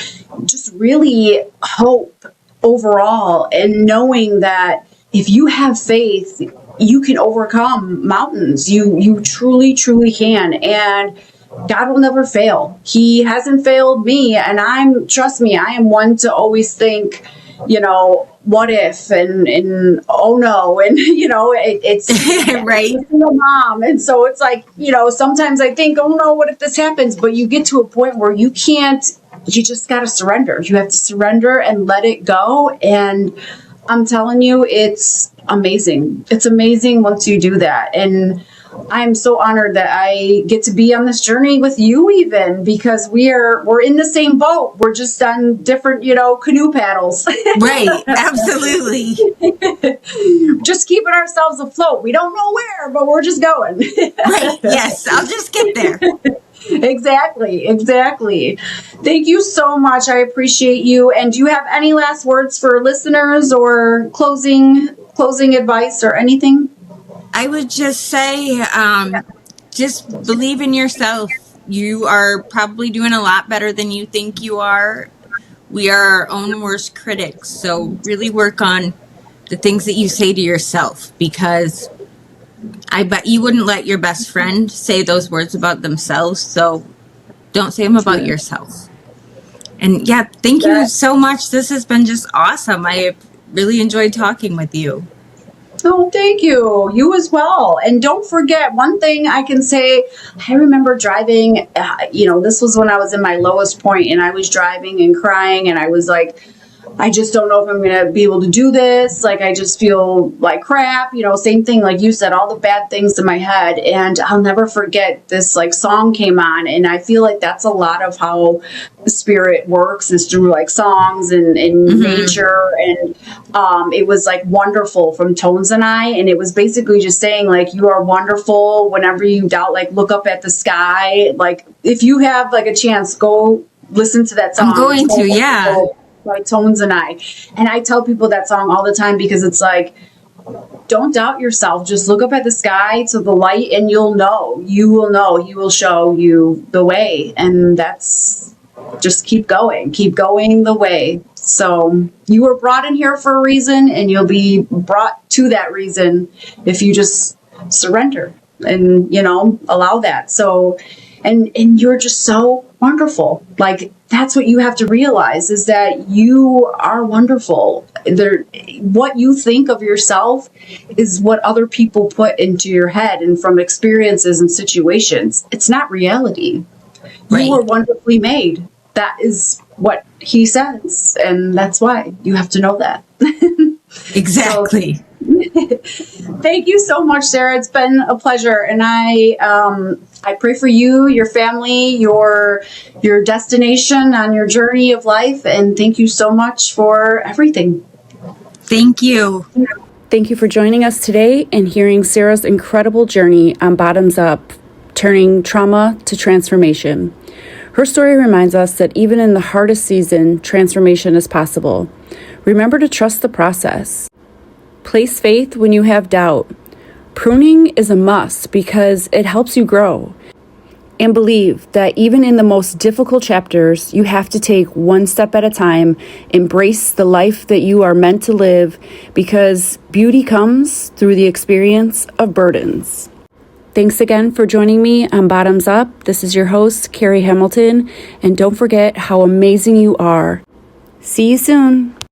just really hope overall, and knowing that if you have faith, you can overcome mountains. You truly, truly can. And God will never fail. He hasn't failed me. And trust me, I am one to always think, what if and oh no, and it's right. I'm a mom, and so it's like sometimes I think, oh no, what if this happens? But you get to a point where you can't. You just got to surrender. You have to surrender and let it go. And I'm telling you, it's amazing. It's amazing once you do that. And I'm so honored that I get to be on this journey with you, even because we're in the same boat. We're just on different, canoe paddles. Right. Absolutely. Just keeping ourselves afloat. We don't know where, but we're just going. Right. Yes. I'll just get there. Exactly. Thank you so much. I appreciate you. And do you have any last words for listeners or closing advice or anything? I would just say, just believe in yourself. You are probably doing a lot better than you think you are. We are our own worst critics. So really work on the things that you say to yourself, because I bet you wouldn't let your best friend say those words about themselves. So don't say them about yourself. And yeah, thank you so much. This has been just awesome. I really enjoyed talking with you. Oh, thank you. You as well. And don't forget, one thing I can say, I remember driving, this was when I was in my lowest point, and I was driving and crying, and I was like, I just don't know if I'm going to be able to do this. Like, I just feel like crap, same thing. Like you said, all the bad things in my head. And I'll never forget this song came on. And I feel like that's a lot of how the spirit works, is through songs and nature. And it was Wonderful from Tones and I. And it was basically just saying you are wonderful. Whenever you doubt, look up at the sky. If you have a chance, go listen to that song. I'm going to, yeah. By Tones and I tell people that song all the time, because it's don't doubt yourself. Just look up at the sky to the light, and you will know. He will show you the way. And that's just keep going the way. So you were brought in here for a reason, and you'll be brought to that reason if you just surrender and, allow that. So, and you're just so wonderful. That's what you have to realize, is that you are wonderful. What you think of yourself is what other people put into your head, and from experiences and situations. It's not reality. Right. You were wonderfully made. That is what he says. And that's why you have to know that. Exactly. Thank you so much, Sara. It's been a pleasure. And I pray for you, your family, your destination on your journey of life. And thank you so much for everything. Thank you. Thank you for joining us today and hearing Sara's incredible journey on Bottoms Up, turning trauma to transformation. Her story reminds us that even in the hardest season, transformation is possible. Remember to trust the process. Place faith when you have doubt. Pruning is a must because it helps you grow. And believe that even in the most difficult chapters, you have to take one step at a time, embrace the life that you are meant to live, because beauty comes through the experience of burdens. Thanks again for joining me on Bottoms Up. This is your host, Carrie Hamilton, and don't forget how amazing you are. See you soon.